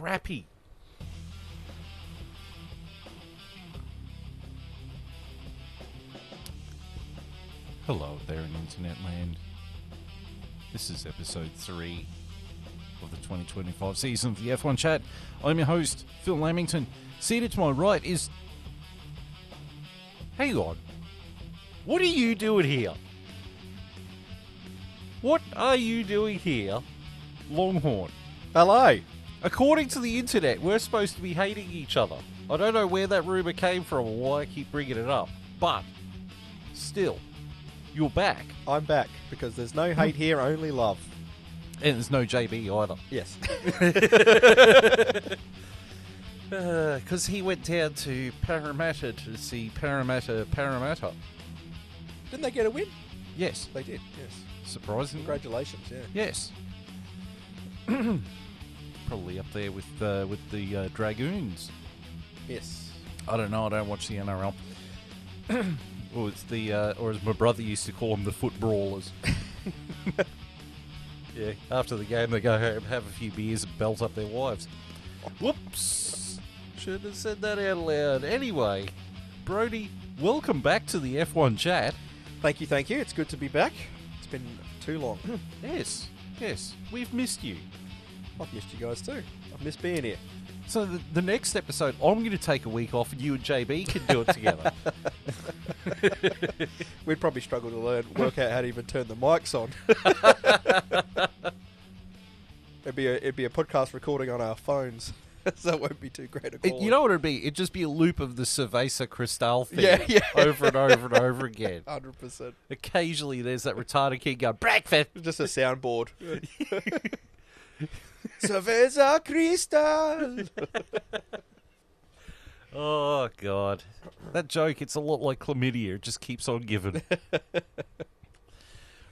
crappy. Hello there in internet land. This is episode 3 of the 2025 season of the F1 Chat. I'm your host, Phil Lamington. Seated to my right is... Hang on. What are you doing here? What are you doing here, Longhorn? Hello. According to the internet, we're supposed to be hating each other. I don't know where that rumour came from or why I keep bringing it up, but still, you're back. I'm back because there's no hate here, only love. And there's no JB either. Yes. Because he went down to Parramatta to see Parramatta. Didn't they get a win? Yes. They did, yes. Surprisingly. Congratulations, yeah. Yes. Probably up there with the Dragoons. Yes. I don't know. I don't watch the NRL. Or it's or as my brother used to call them, the foot brawlers. Yeah. After the game, they go home, have a few beers, and belt up their wives. Whoops! Should have said that out loud. Anyway, Brody, welcome back to the F1 Chat. Thank you. It's good to be back. It's been too long. Yes. We've missed you. I've missed you guys too. I've missed being here. So the next episode, I'm going to take a week off and you and JB can do it together. We'd probably struggle to work out how to even turn the mics on. It'd be a podcast recording on our phones, so it won't be too great a quality. You know what it'd be? It'd just be a loop of the Cerveza Cristal thing Yeah. over and over and over again. 100%. Occasionally there's that retarded kid going, breakfast! Just a soundboard. Cerveza Cristal! Oh, God. That joke, it's a lot like chlamydia. It just keeps on giving.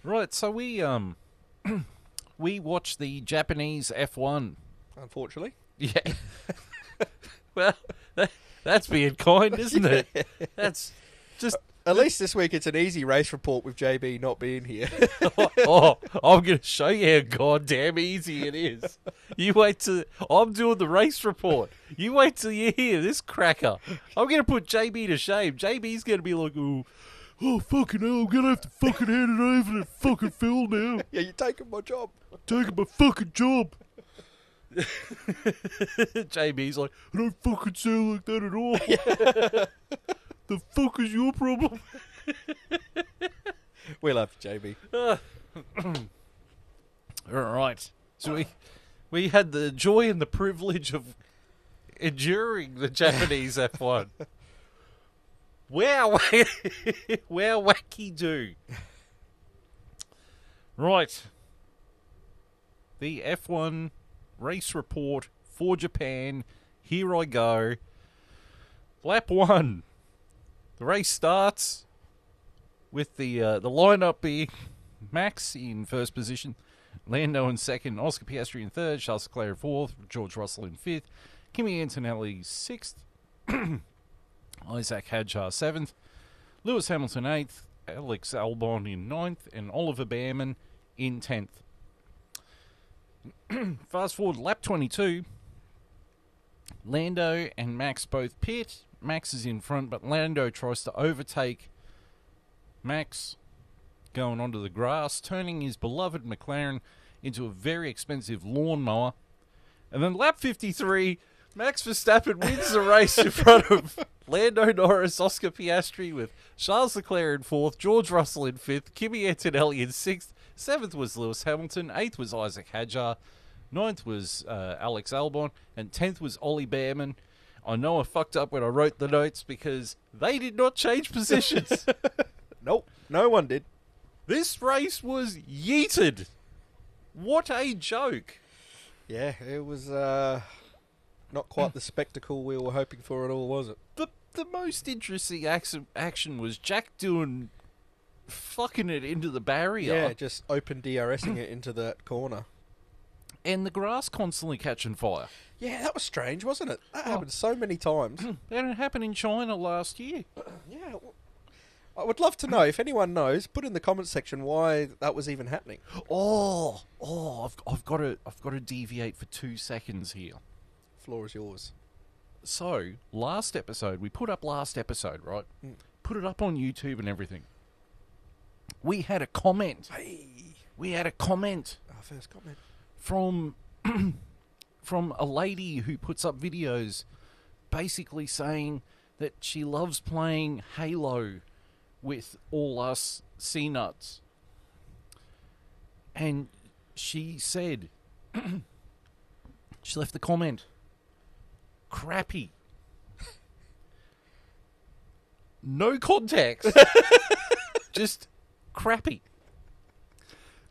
Right, so we watched the Japanese F1. Unfortunately. Yeah. Well, that's being kind, isn't it? That's just... At least this week it's an easy race report with JB not being here. I'm going to show you how goddamn easy it is. You wait till... I'm doing the race report. You wait till you hear this cracker. I'm going to put JB to shame. JB's going to be like, oh, fucking hell, I'm going to have to fucking hand it over to fucking Phil now. Yeah, you're taking my job. Taking my fucking job. JB's like, I don't fucking sound like that at all. The fuck is your problem? We love you, JB. All right. So we had the joy and the privilege of enduring the Japanese F1. Wow. Wow, wacky do. Right. The F1 race report for Japan. Here I go. Lap 1. The race starts with the lineup being Max in first position, Lando in second, Oscar Piastri in third, Charles Leclerc in fourth, George Russell in fifth, Kimi Antonelli sixth, Isaac Hadjar seventh, Lewis Hamilton eighth, Alex Albon in ninth, and Oliver Behrman in 10th. Fast forward lap 22, Lando and Max both pit. Max is in front, but Lando tries to overtake Max going onto the grass, turning his beloved McLaren into a very expensive lawnmower. And then lap 53, Max Verstappen wins the race in front of Lando Norris, Oscar Piastri, with Charles Leclerc in fourth, George Russell in fifth, Kimi Antonelli in sixth, seventh was Lewis Hamilton, eighth was Isaac Hadjar, ninth was Alex Albon, and 10th was Ollie Behrman. I know I fucked up when I wrote the notes because they did not change positions. Nope, no one did. This race was yeeted. What a joke. Yeah, it was not quite the spectacle we were hoping for at all, was it? The most interesting action was Jack doing fucking it into the barrier. Yeah, just open DRSing it into that corner. And the grass constantly catching fire. Yeah, that was strange, wasn't it? That happened so many times. And it happened in China last year. Yeah, I would love to know, if anyone knows, put in the comments section why that was even happening. I've got to deviate for 2 seconds here. floor is yours. So, last episode, we put up last episode, right? Put it up on YouTube and everything. We had a comment. Hey. We had a comment. Our first comment. From a lady who puts up videos basically saying that she loves playing Halo with all us C-nuts. And she said, she left the comment, crappy. No context. Just crappy.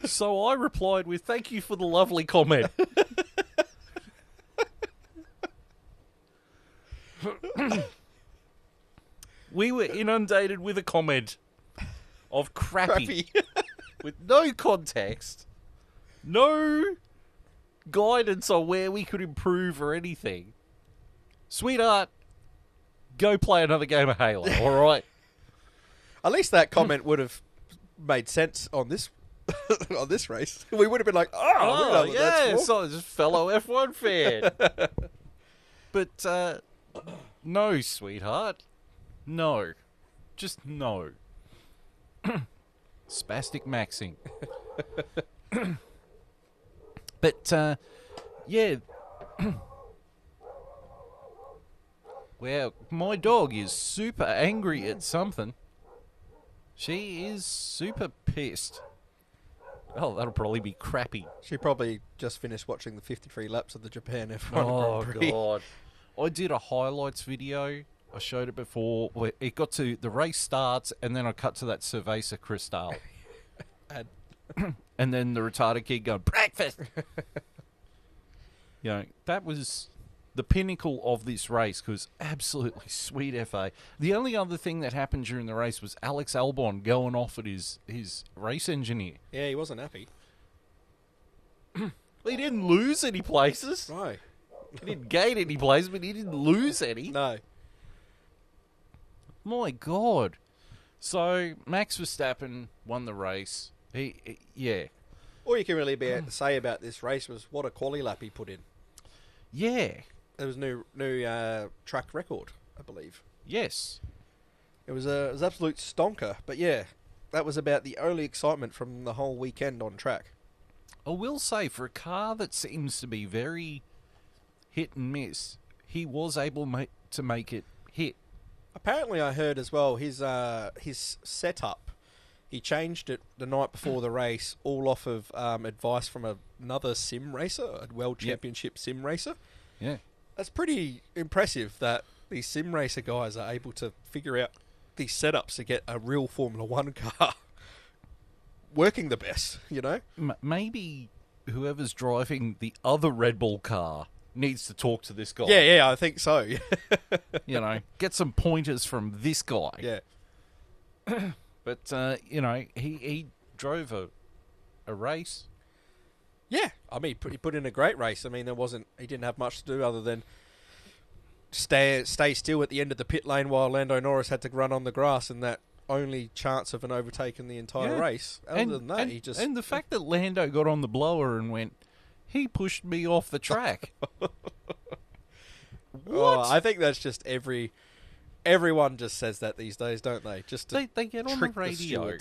So I replied with, thank you for the lovely comment. We were inundated with a comment of crappy. With no context, no guidance on where we could improve or anything. Sweetheart, go play another game of Halo, alright? At least that comment would have made sense on this on this race. We would have been like, Oh, we know what that's yeah, for. so just fellow F1 fan. But, no, sweetheart. No. Just no. Spastic maxing. But, yeah. Well, my dog is super angry at something. She is super pissed. Oh, that'll probably be crappy. She probably just finished watching the 53 laps of the Japan F1 Oh, Grand Prix. God. I did a highlights video. I showed it before. Where it got to the race starts, and then I cut to that Cerveza Cristal. And then the retarded kid going, breakfast! You know, that was the pinnacle of this race, because absolutely sweet FA. The only other thing that happened during the race was Alex Albon going off at his race engineer. Yeah, he wasn't happy. He didn't lose any places. No. He didn't gain any places, but he didn't lose any. No. My God. So, Max Verstappen won the race. Yeah. All you can really say about this race was what a quali lap he put in. Yeah. It was new track record, I believe. Yes. It was absolute stonker. But yeah, that was about the only excitement from the whole weekend on track. I will say, for a car that seems to be very hit and miss, he was able to make it hit. Apparently, I heard as well his setup. He changed it the night before the race, all off of advice from another sim racer, a World Championship sim racer. Yeah. That's pretty impressive that these sim racer guys are able to figure out these setups to get a real Formula One car working the best, you know? Maybe whoever's driving the other Red Bull car needs to talk to this guy. Yeah, I think so. You know, get some pointers from this guy. Yeah. But, you know, he drove a race. Yeah, I mean, he put in a great race. I mean, he didn't have much to do other than stay still at the end of the pit lane while Lando Norris had to run on the grass, and that only chance of an overtake in the entire race. Other than that, he just... And the fact that Lando got on the blower and went, he pushed me off the track. What? Oh, I think that's just everyone just says that these days, don't they? Just to they get on the radio.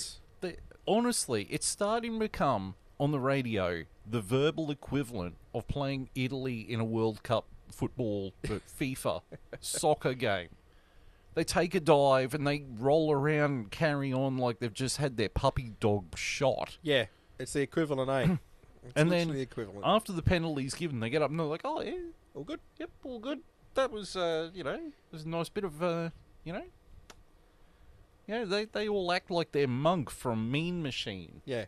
Honestly, it's starting to become, on the radio, the verbal equivalent of playing Italy in a World Cup football, FIFA soccer game. They take a dive and they roll around and carry on like they've just had their puppy dog shot. Yeah, it's the equivalent, eh? And then the equivalent. After the penalty's given, they get up and they're like, "Oh yeah, all good. Yep, all good. That was, you know, it was a nice bit of, you know." Yeah, they all act like they're Monk from Mean Machine. Yeah.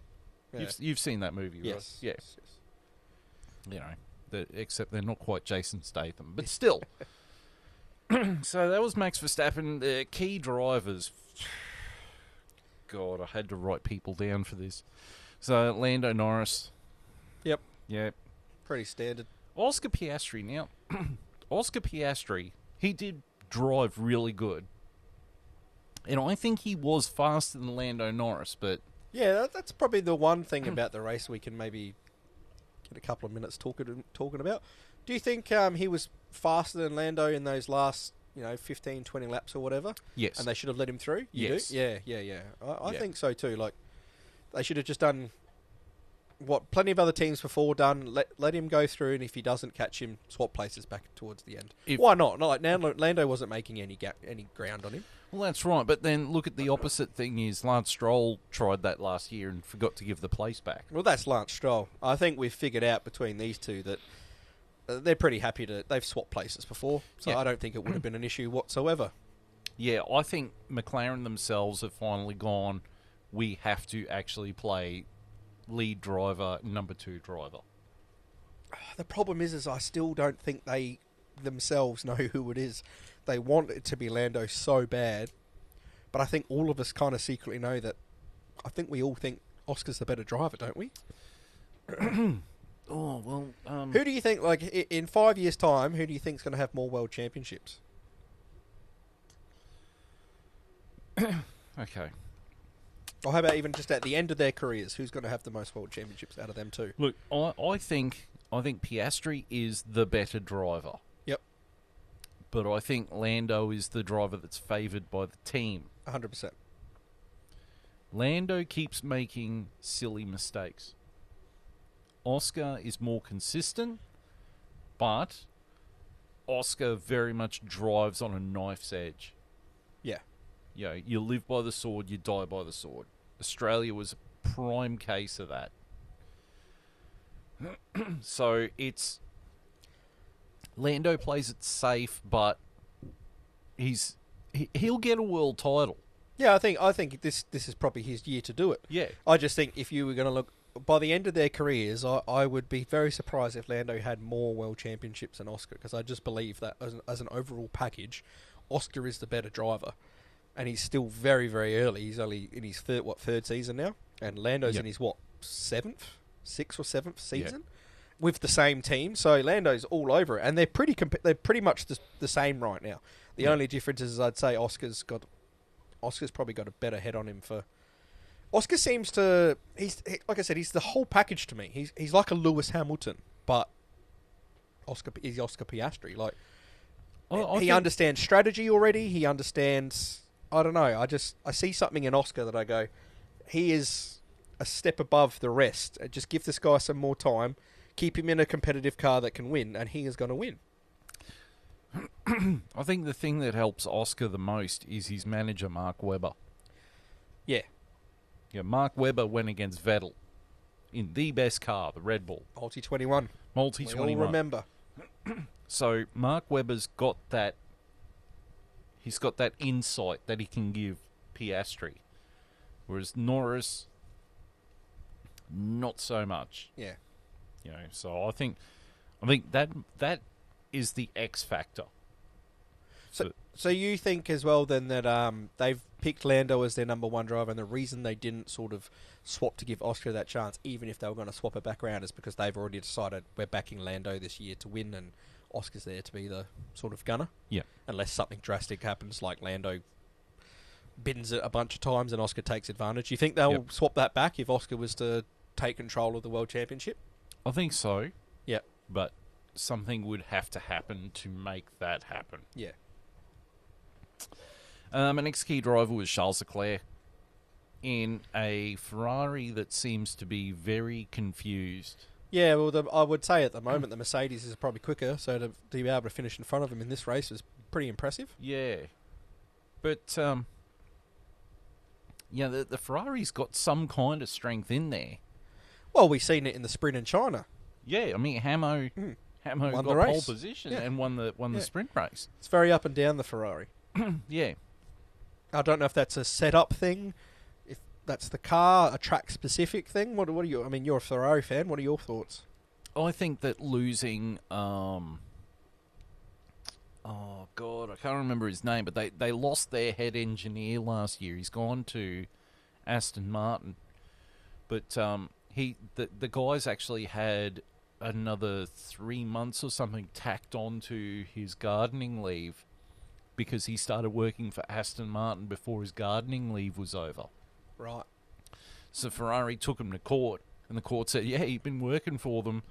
You've seen that movie, right? Yes. Yes. You know, except they're not quite Jason Statham, but still. So that was Max Verstappen. The key drivers. God, I had to write people down for this. So Lando Norris. Yep. Yeah. Pretty standard. Oscar Piastri. Now, Oscar Piastri, he did drive really good. And I think he was faster than Lando Norris, but... Yeah, that's probably the one thing about the race we can maybe in a couple of minutes talking about. Do you think he was faster than Lando in those last 15, 20 laps or whatever? Yes. And they should have let him through? Yes. Do? Yeah. I think so too. Like, they should have just done what plenty of other teams before done. Let him go through, and if he doesn't catch him, swap places back towards the end. Why not? Not like now. Lando wasn't making any ground on him. Well, that's right. But then look at the opposite thing is Lance Stroll tried that last year and forgot to give the place back. Well, that's Lance Stroll. I think we've figured out between these two that they're pretty happy they've swapped places before, so I don't think it would have been an issue whatsoever. Yeah, I think McLaren themselves have finally gone, we have to actually play lead driver, number 2 driver. The problem is I still don't think they themselves know who it is. They want it to be Lando so bad, but I think all of us kind of secretly know that. I think we all think Oscar's the better driver, don't we? Oh, well... Who do you think, like, in 5 years' time, who do you think's going to have more world championships? Okay. Or how about even just at the end of their careers, who's going to have the most world championships out of them too? Look, I think Piastri is the better driver. Yep. But I think Lando is the driver that's favoured by the team. 100%. Lando keeps making silly mistakes. Oscar is more consistent, but Oscar very much drives on a knife's edge. Yeah. You live by the sword, you die by the sword. Australia was a prime case of that. So it's... Lando plays it safe, but he'll get a world title. Yeah, I think this is probably his year to do it. Yeah. I just think if you were going to look... By the end of their careers, I would be very surprised if Lando had more world championships than Oscar, because I just believe that as an overall package, Oscar is the better driver. And he's still very, very early. He's only in his third season now. And Lando's in his, sixth or seventh season? With the same team. So Lando's all over it. And they're pretty much the same right now. The only difference is I'd say Oscar's probably got a better head on him for... Oscar seems to... like I said, he's the whole package to me. He's like a Lewis Hamilton, but he's Oscar Piastri. Like, he understands strategy already. He understands... I don't know. I see something in Oscar that I go, he is a step above the rest. Just give this guy some more time, keep him in a competitive car that can win, and he is going to win. I think the thing that helps Oscar the most is his manager, Mark Webber. Yeah. Yeah, Mark Webber went against Vettel in the best car, the Red Bull. Multi-21. We all remember. So Mark Webber's got that... He's got that insight that he can give Piastri. Whereas Norris, not so much. Yeah. So I think that is the X factor. So you think as well then that they've picked Lando as their number 1 driver, and the reason they didn't sort of swap to give Oscar that chance, even if they were going to swap it back around, is because they've already decided we're backing Lando this year to win, and Oscar's there to be the sort of gunner. Yeah. Unless something drastic happens, like Lando bins it a bunch of times and Oscar takes advantage. You think they'll swap that back if Oscar was to take control of the World Championship? I think so. Yeah. But something would have to happen to make that happen. Yeah. Our next key driver was Charles Leclerc in a Ferrari that seems to be very confused. Yeah, well, I would say at the moment the Mercedes is probably quicker, so to be able to finish in front of him in this race is pretty impressive. Yeah. But, the Ferrari's got some kind of strength in there. Well, we've seen it in the sprint in China. Yeah, I mean, Hamo got pole position and won the sprint race. It's very up and down, the Ferrari. Yeah. I don't know if that's a set-up thing, if that's the car, a track-specific thing. What are you... I mean, you're a Ferrari fan. What are your thoughts? I think that losing... oh, God, I can't remember his name, but they lost their head engineer last year. He's gone to Aston Martin. But the guy's actually had another 3 months or something tacked on to his gardening leave, because he started working for Aston Martin before his gardening leave was over. Right. So Ferrari took him to court, and the court said, yeah, you've been working for them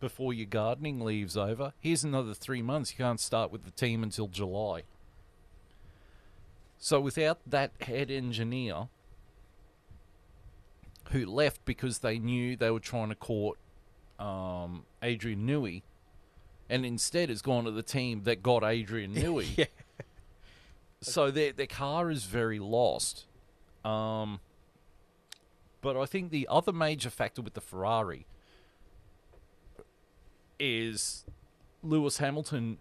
before your gardening leave's over. Here's another 3 months. You can't start with the team until July. So without that head engineer, who left because they knew they were trying to court Adrian Newey, and instead has gone to the team that got Adrian Newey. Yeah. So their car is very lost. But I think the other major factor with the Ferrari is Lewis Hamilton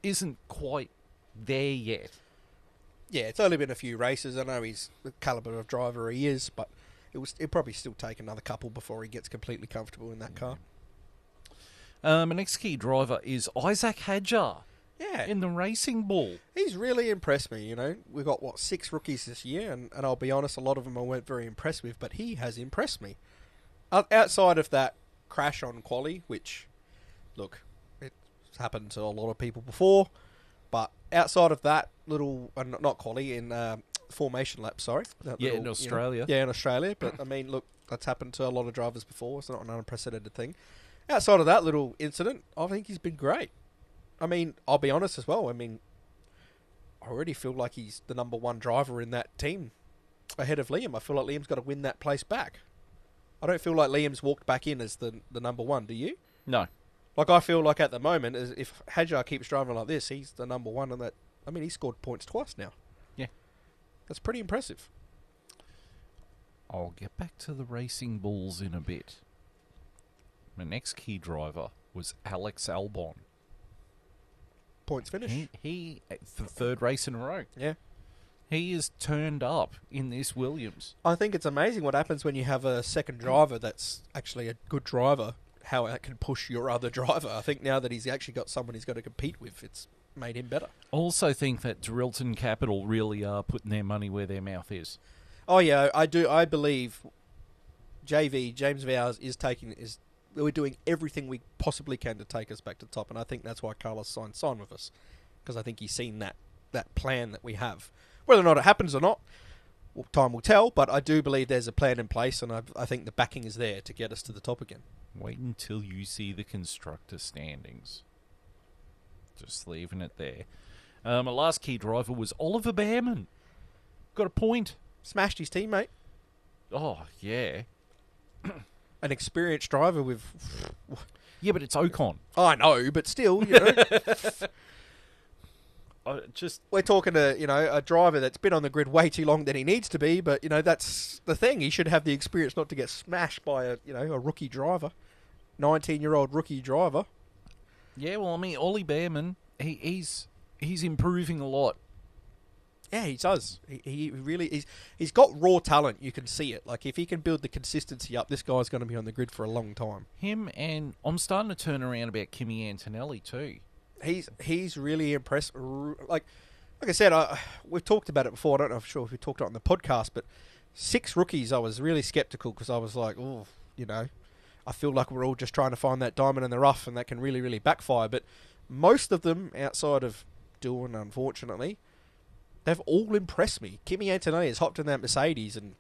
isn't quite there yet. Yeah, it's only been a few races. I know he's the caliber of driver he is, but it'll probably still take another couple before he gets completely comfortable in that car. My next key driver is Isaac Hadjar. Yeah. In the Racing Bull. He's really impressed me, you know. We've got, 6 rookies this year, and I'll be honest, a lot of them I weren't very impressed with, but he has impressed me. Outside of that crash on quali, which, look, it's happened to a lot of people before, but outside of that little, not quali, in formation lap, sorry. In Australia. In Australia, but I mean, look, that's happened to a lot of drivers before. It's not an unprecedented thing. Outside of that little incident, I think he's been great. I mean, I'll be honest as well. I mean, I already feel like he's the number one driver in that team ahead of Liam. I feel like Liam's got to win that place back. I don't feel like Liam's walked back in as the number one, do you? No. Like, I feel like at the moment, if Hadjar keeps driving like this, he's the number one. And that, I mean, he scored points twice now. Yeah. That's pretty impressive. I'll get back to the Racing Bulls in a bit. My next key driver was Alex Albon. Points finish. He the third race in a row. Yeah. He is turned up in this Williams. I think it's amazing what happens when you have a second driver that's actually a good driver, how that can push your other driver. I think now that he's actually got someone he's got to compete with, it's made him better. I also think that Dorilton Capital really are putting their money where their mouth is. Oh, yeah, I do. I believe James Vowers we're doing everything we possibly can to take us back to the top, and I think that's why Carlos signed with us, because I think he's seen that plan that we have. Whether or not it happens or not, well, time will tell, but I do believe there's a plan in place, and I think the backing is there to get us to the top again. Wait until you see the constructor standings. Just leaving it there. My last key driver was Oliver Behrman. Got a point. Smashed his teammate. Oh, yeah. An experienced driver with... Yeah, but it's Ocon. I know, but still, you know... We're talking to, a driver that's been on the grid way too long than he needs to be, but, that's the thing. He should have the experience not to get smashed by a rookie driver. 19-year-old rookie driver. Yeah, well, I mean, Ollie Behrman, he's improving a lot. Yeah, he does. He really... He's got raw talent. You can see it. Like, if he can build the consistency up, this guy's going to be on the grid for a long time. Him, and I'm starting to turn around about Kimi Antonelli, too. He's really impressed. Like I said, we've talked about it before. I don't know if we talked about it on the podcast, but 6 rookies, I was really skeptical because I was like, I feel like we're all just trying to find that diamond in the rough, and that can really, really backfire. But most of them, outside of Doohan, unfortunately, they've all impressed me. Kimi Antonelli has hopped in that Mercedes, and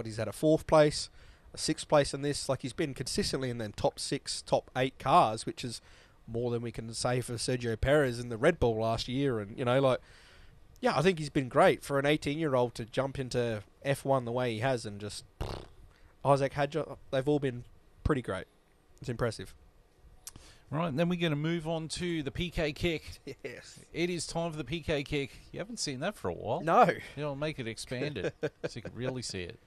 he's at a 4th place, a 6th place in this. Like, he's been consistently in the top 6, top 8 cars, which is more than we can say for Sergio Perez in the Red Bull last year. And, I think he's been great for an 18-year-old to jump into F1 the way he has, and just Isaac Hadjar, they've all been pretty great. It's impressive. Right, and then we're going to move on to the PK kick. Yes. It is time for the PK kick. You haven't seen that for a while. No. I'll make it expanded so you can really see it.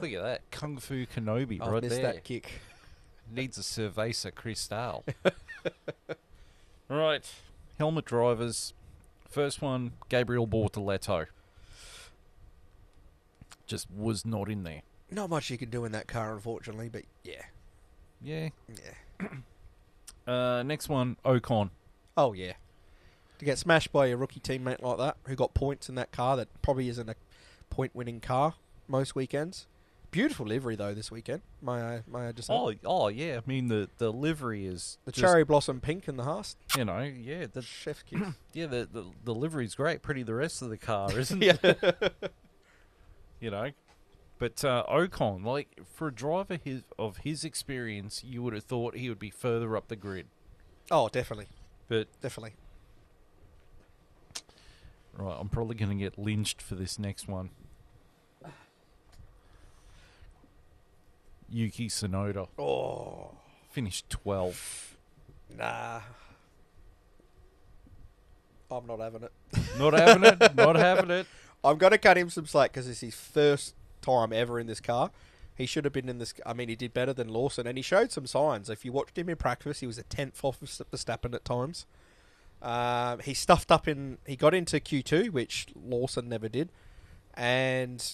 Look at that. Kung Fu Kenobi right there. I missed that kick. Needs a Cerveza Cristal. Right. Helmet drivers. First one, Gabriel Bortoleto. Just was not in there. Not much you can do in that car, unfortunately, but yeah. Yeah. Yeah. Next one, Ocon. Oh, yeah. To get smashed by a rookie teammate like that, who got points in that car that probably isn't a point-winning car most weekends. Beautiful livery, though, this weekend. May I just say? Oh, yeah. I mean, the livery is... The cherry blossom pink in the Haas. Yeah. The chef's kiss. Yeah, the livery's great. Pretty the rest of the car, isn't it? But But Ocon, like, for a driver of his experience, you would have thought he would be further up the grid. Oh, definitely. But Definitely. right, I'm probably going to get lynched for this next one. Yuki Tsunoda Oh, finished 12th. nah. I'm not having it. Not having it. Not having it. I'm going to cut him some slack because it's his first time ever in this car. He should have been in this. I mean, he did better than Lawson, and he showed some signs. If you watched him in practice, he was a 10th off of Verstappen at times. He stuffed up he got into Q2, which Lawson never did. And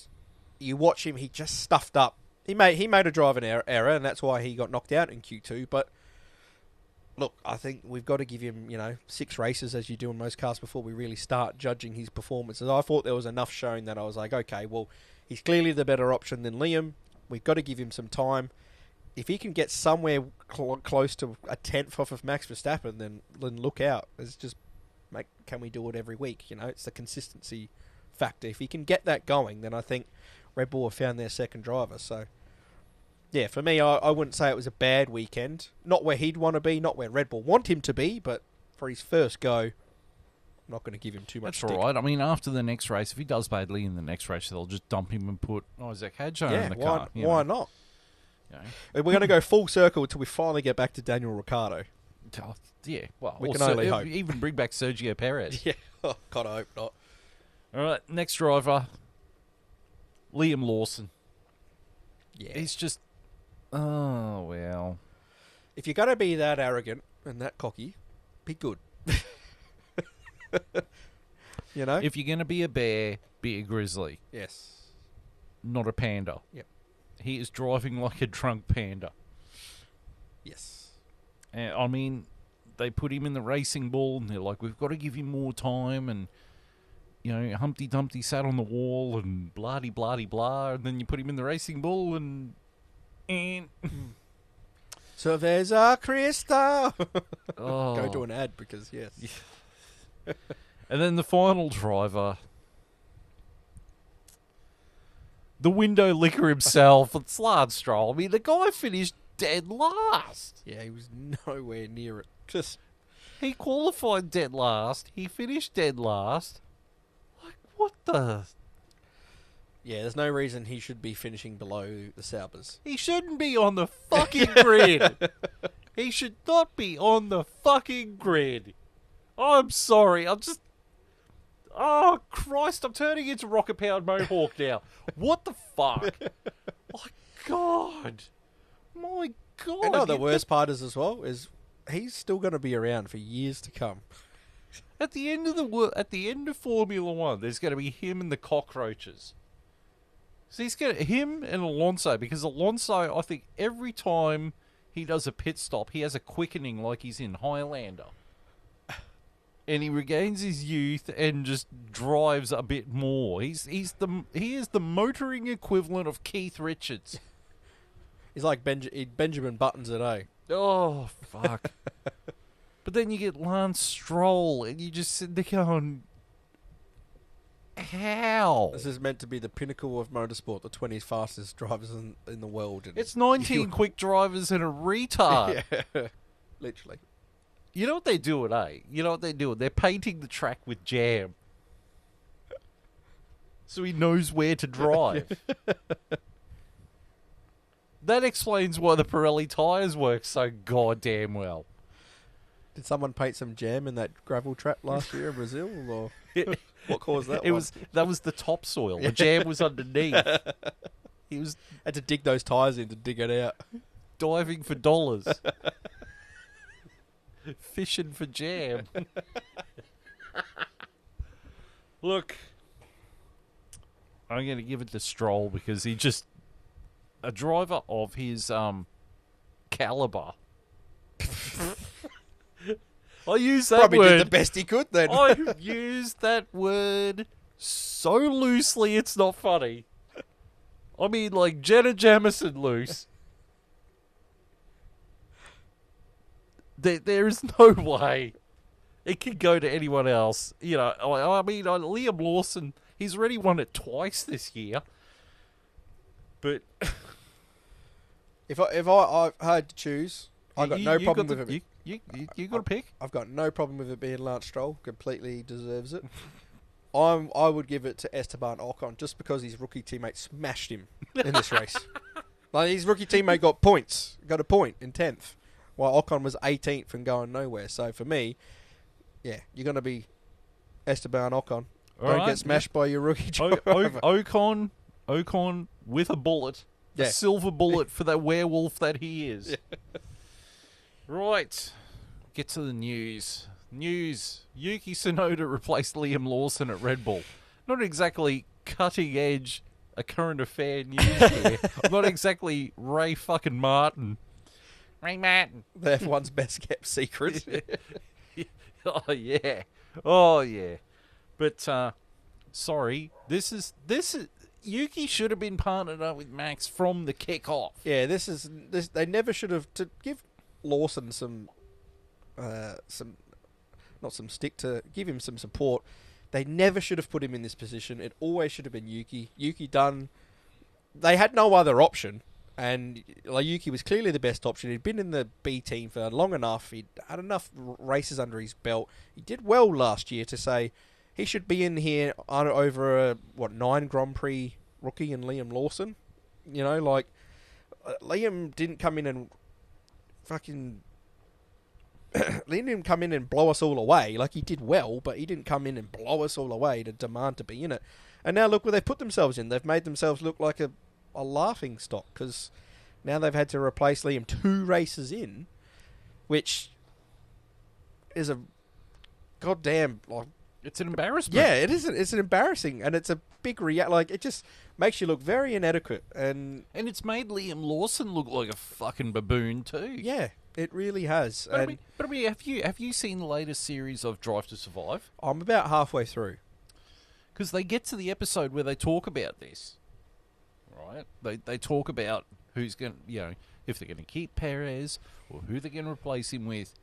you watch him, he just stuffed up. He made a driving error, and that's why he got knocked out in Q2. But look, I think we've got to give him, 6 races as you do in most cars before we really start judging his performances. I thought there was enough showing that I was like, okay, well, he's clearly the better option than Liam. We've got to give him some time. If he can get somewhere close to a 10th off of Max Verstappen, then look out. It's just, can we do it every week? It's the consistency factor. If he can get that going, then I think Red Bull have found their second driver. So, yeah, for me, I wouldn't say it was a bad weekend. Not where he'd want to be, not where Red Bull want him to be, but for his first go, I'm not going to give him too much That's all right. I mean, after the next race, if he does badly in the next race, they'll just dump him and put Isaac Hadjar in the car. Why not? You know. And we're going to go full circle until we finally get back to Daniel Ricciardo. Oh, yeah, well, We can only hope. Even bring back Sergio Perez. Yeah, God, I hope not. All right, next driver, Liam Lawson. Yeah. He's just, oh, well. If you're going to be that arrogant and that cocky, be good. If you're going to be a bear, be a grizzly, Yes. not a panda. Yep. He is driving like a drunk panda. Yes. And, I mean, they put him in the racing bull, and they're like, we've got to give him more time, and, Humpty Dumpty sat on the wall, and blah-de-blah-de-blah, and then you put him in the racing bull, and Cerveza Crystal. oh. Go to an ad because, yes. And then the final driver, the window licker himself, it's Lance Stroll. I mean, the guy finished dead last. Yeah, he was nowhere near it. Just He qualified dead last. He finished dead last. Like, what the? yeah, there's no reason he should be finishing below the Saubers. He shouldn't be on the fucking grid. He should not be on the fucking grid. I'm sorry. Oh, Christ, I'm turning into Rocket Powered Mohawk now. What the fuck? My God. My God. And the worst part is as well is he's still going to be around for years to come. At the end of Formula One, there's going to be him and the cockroaches. So him and Alonso, because Alonso, I think every time he does a pit stop, he has a quickening like he's in Highlander. And he regains his youth and just drives a bit more. He is the motoring equivalent of Keith Richards. He's like Benjamin Buttons at A. Oh, fuck. But then you get Lance Stroll, and you just sit there going, how? This is meant to be the pinnacle of motorsport, the 20 fastest drivers in the world. And It's 19 quick drivers and a retard. Yeah, literally. You know what they're doing, eh? You know what they're doing? They're painting the track with jam. So he knows where to drive. That explains why the Pirelli tyres work so goddamn well. Did someone paint some jam in that gravel trap last year in Brazil? Or what caused that one? That was the topsoil. The jam was underneath. He was had to dig those tyres in to dig it out. diving for dollars. Fishing for jam. Look, I'm going to give it to Stroll because he just... A driver of his caliber. I use that Probably word. did the best he could then. I use that word so loosely it's not funny. I mean, like Jenna Jameson loose. There is no way it could go to anyone else. I mean, Liam Lawson, he's already won it twice this year. But if I had to choose, I got no problem with it. You got a pick? I've got no problem with it being Lance Stroll. Completely deserves it. I would give it to Esteban Ocon just because his rookie teammate smashed him in this race. Like, his rookie teammate got a point in 10th, while Ocon was 18th and going nowhere. So for me, yeah, you're going to be Esteban Ocon. Don't get smashed by your rookie driver. Ocon with a bullet. Yeah. A silver bullet for that werewolf that he is. Yeah. Right. Get to the news. Yuki Tsunoda replaced Liam Lawson at Red Bull. Not exactly cutting edge, a current affair news here. Not exactly Ray fucking Martin. Ray Martin. The F1's best kept secret. Oh yeah. But sorry, this is Yuki should have been partnered up with Max from the kick-off. Yeah, this they never should have, to give Lawson give him some support. They never should have put him in this position. It always should have been Yuki. They had no other option, and like, Yuki was clearly the best option. He'd been in the B team for long enough. He'd had enough races under his belt. He did well last year to say he should be in here over a 9 Grand Prix rookie and Liam Lawson. You know, like, Liam didn't come in and fucking Liam didn't come in and blow us all away. Like, he did well, but he didn't come in and blow us all away to demand to be in it. And now look where they've put themselves in. They've made themselves look like a laughing stock, because now they've had to replace Liam 2 races in, which is a goddamn, like, it's an embarrassment. yeah, it is. It's an embarrassing, and it's a big like, it just makes you look very inadequate, and it's made Liam Lawson look like a fucking baboon too. yeah, it really has. But have you seen the latest series of Drive to Survive? I'm about halfway through. Because they get to the episode where they talk about this, right? They talk about who's going to, if they're going to keep Perez or who they're going to replace him with.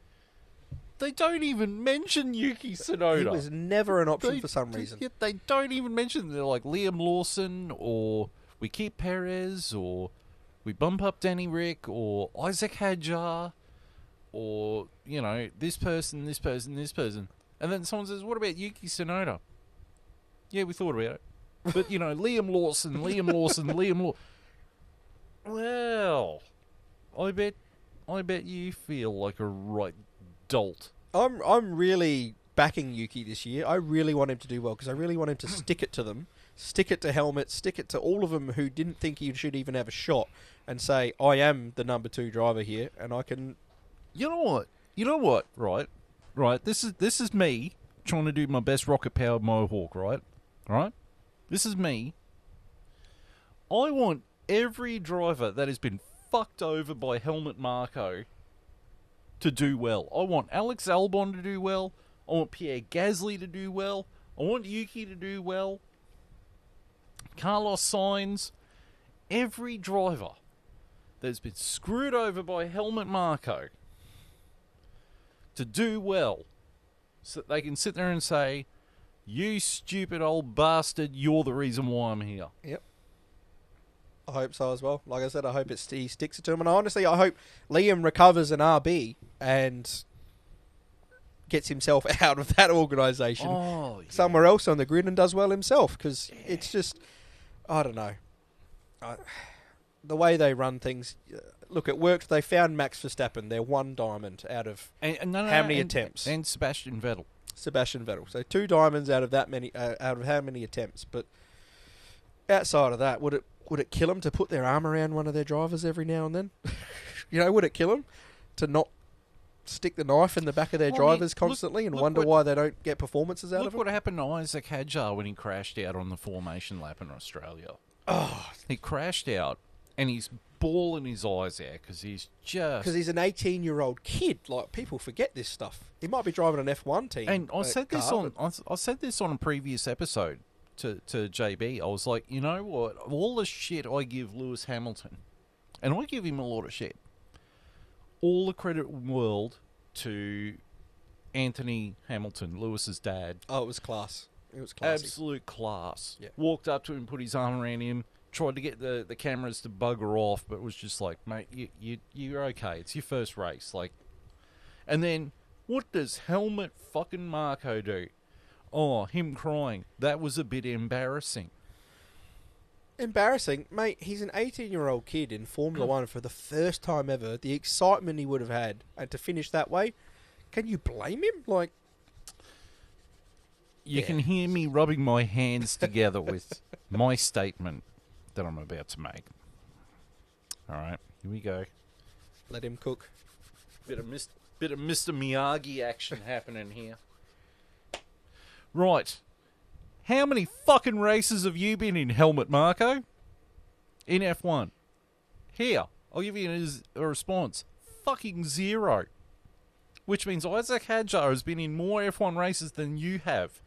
They don't even mention Yuki Tsunoda. He was never an option for some reason. They don't even mention, they're like Liam Lawson, or we keep Perez, or we bump up Danny Rick, or Isaac Hadjar, or, this person. And then someone says, what about Yuki Tsunoda? Yeah, we thought about it. But, Liam Lawson. Well, I bet you feel like a right dolt. I'm really backing Yuki this year. I really want him to do well, because I really want him to stick it to them. Stick it to Helmet. Stick it to all of them who didn't think he should even have a shot, and say, I am the number 2 driver here, and I can... You know what? Right. This is me trying to do my best rocket-powered Mohawk, right? This is me. I want every driver that has been fucked over by Helmut Marko to do well. I want Alex Albon to do well. I want Pierre Gasly to do well. I want Yuki to do well. Carlos Sainz. Every driver that has been screwed over by Helmut Marko to do well, so that they can sit there and say, you stupid old bastard, you're the reason why I'm here. Yep. I hope so as well. Like I said, I hope he sticks it to him. And honestly, I hope Liam recovers an RB and gets himself out of that organisation somewhere else on the grid and does well himself. Because it's just, I don't know. The way they run things, look, it worked. They found Max Verstappen. They're 1 diamond out of how many attempts? And Sebastian Vettel. So 2 diamonds out of that many, out of how many attempts? But outside of that, would it kill them to put their arm around one of their drivers every now and then? Would it kill them to not stick the knife in the back of their drivers constantly and wonder why they don't get performances out of it? Look what happened to Isaac Hadjar when he crashed out on the formation lap in Australia. Oh, he crashed out, and he's bawling his eyes out because he's an 18-year-old kid. Like, people forget this stuff. He might be driving an F1 team. And I said this on a previous episode to JB. I was like, you know what? All the shit I give Lewis Hamilton, and I give him a lot of shit, all the credit in the world to Anthony Hamilton, Lewis's dad. Oh, it was class. It was classy. Absolute class. Yeah. Walked up to him, put his arm around him, tried to get the cameras to bugger off, but was just like, mate, you're okay. It's your first race. Like, and then what does Helmut fucking Marko do? Oh, him crying. That was a bit embarrassing. Embarrassing? Mate, he's an 18-year-old kid in Formula One for the first time ever. The excitement he would have had, and to finish that way, can you blame him? Like, you can hear me rubbing my hands together with my statement that I'm about to make. All right, here we go. Let him cook. Bit of Mr. Miyagi action happening here. Right. How many fucking races have you been in, Helmut Marko? In F1? Here, I'll give you a response. Fucking 0. Which means Isaac Hadjar has been in more F1 races than you have.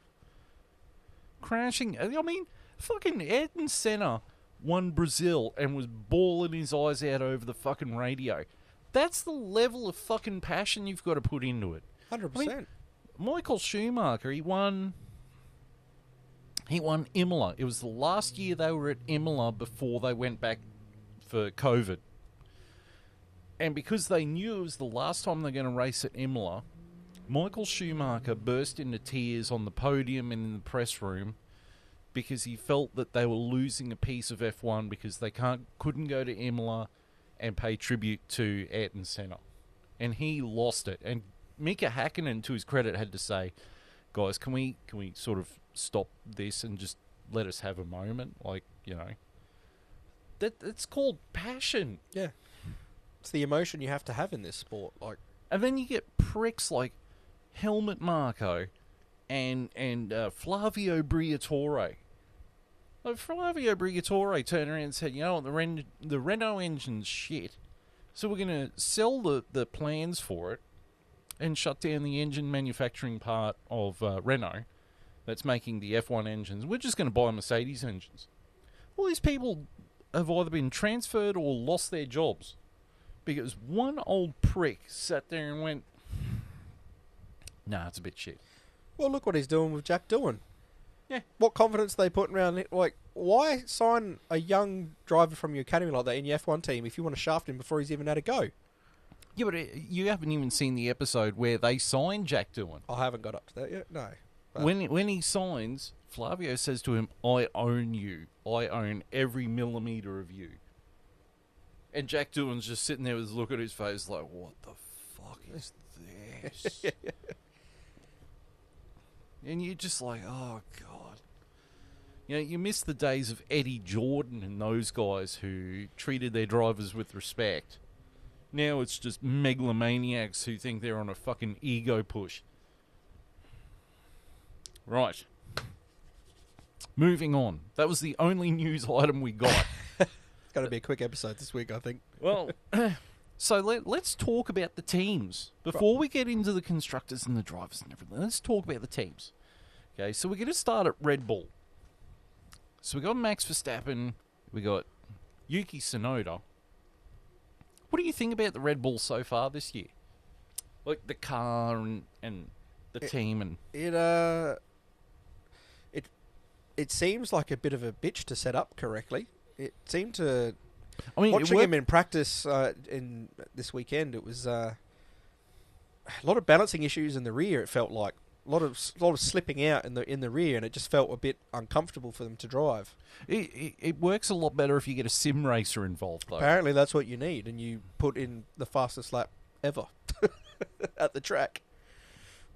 Crashing. I mean, fucking Ayrton Senna won Brazil and was bawling his eyes out over the fucking radio. That's the level of fucking passion you've got to put into it. 100%. I mean, Michael Schumacher, he won Imola. It was the last year they were at Imola before they went back for COVID. And because they knew it was the last time they're going to race at Imola, Michael Schumacher burst into tears on the podium and in the press room because he felt that they were losing a piece of F1 because they couldn't go to Imola and pay tribute to Ayrton Senna. And he lost it. And Mika Hakkinen, to his credit, had to say, guys, can we sort of stop this and just let us have a moment? Like, you know, that's called passion. Yeah. It's the emotion you have to have in this sport. Like, and then you get pricks like Helmut Marko and Flavio Briatore. Like, Flavio Briatore turned around and said, you know what, the Renault engine's shit, so we're going to sell the plans for it and shut down the engine manufacturing part of Renault that's making the F1 engines. We're just going to buy Mercedes engines. All these people have either been transferred or lost their jobs because one old prick sat there and went, nah, it's a bit shit. well, look what he's doing with Jack Doohan. Yeah. What confidence are they putting around it? Like, why sign a young driver from your academy like that in your F1 team if you want to shaft him before he's even had a go? Yeah, but you haven't even seen the episode where they signed Jack Doohan. I haven't got up to that yet, no. But When he signs, Flavio says to him, I own you. I own every millimetre of you. And Jack Doohan's just sitting there with a look at his face like, what the fuck is this? And you're just like, oh, God. You know, you miss the days of Eddie Jordan and those guys who treated their drivers with respect. Now it's just megalomaniacs who think they're on a fucking ego push. Right. Moving on. That was the only news item we got. it's going to be a quick episode this week, I think. Well, so let's talk about the teams. Before we get into the constructors and the drivers and everything, let's talk about the teams. Okay, so we're going to start at Red Bull. So we got Max Verstappen, we got Yuki Tsunoda. What do you think about the Red Bull so far this year? Like the car and the team and it seems like a bit of a bitch to set up correctly. It seemed to. I mean, watching him in practice in this weekend, it was a lot of balancing issues in the rear. It felt like a lot of slipping out in the rear, and it just felt a bit uncomfortable for them to drive. It works a lot better if you get a sim racer involved, though. Apparently, that's what you need, and you put in the fastest lap ever at the track.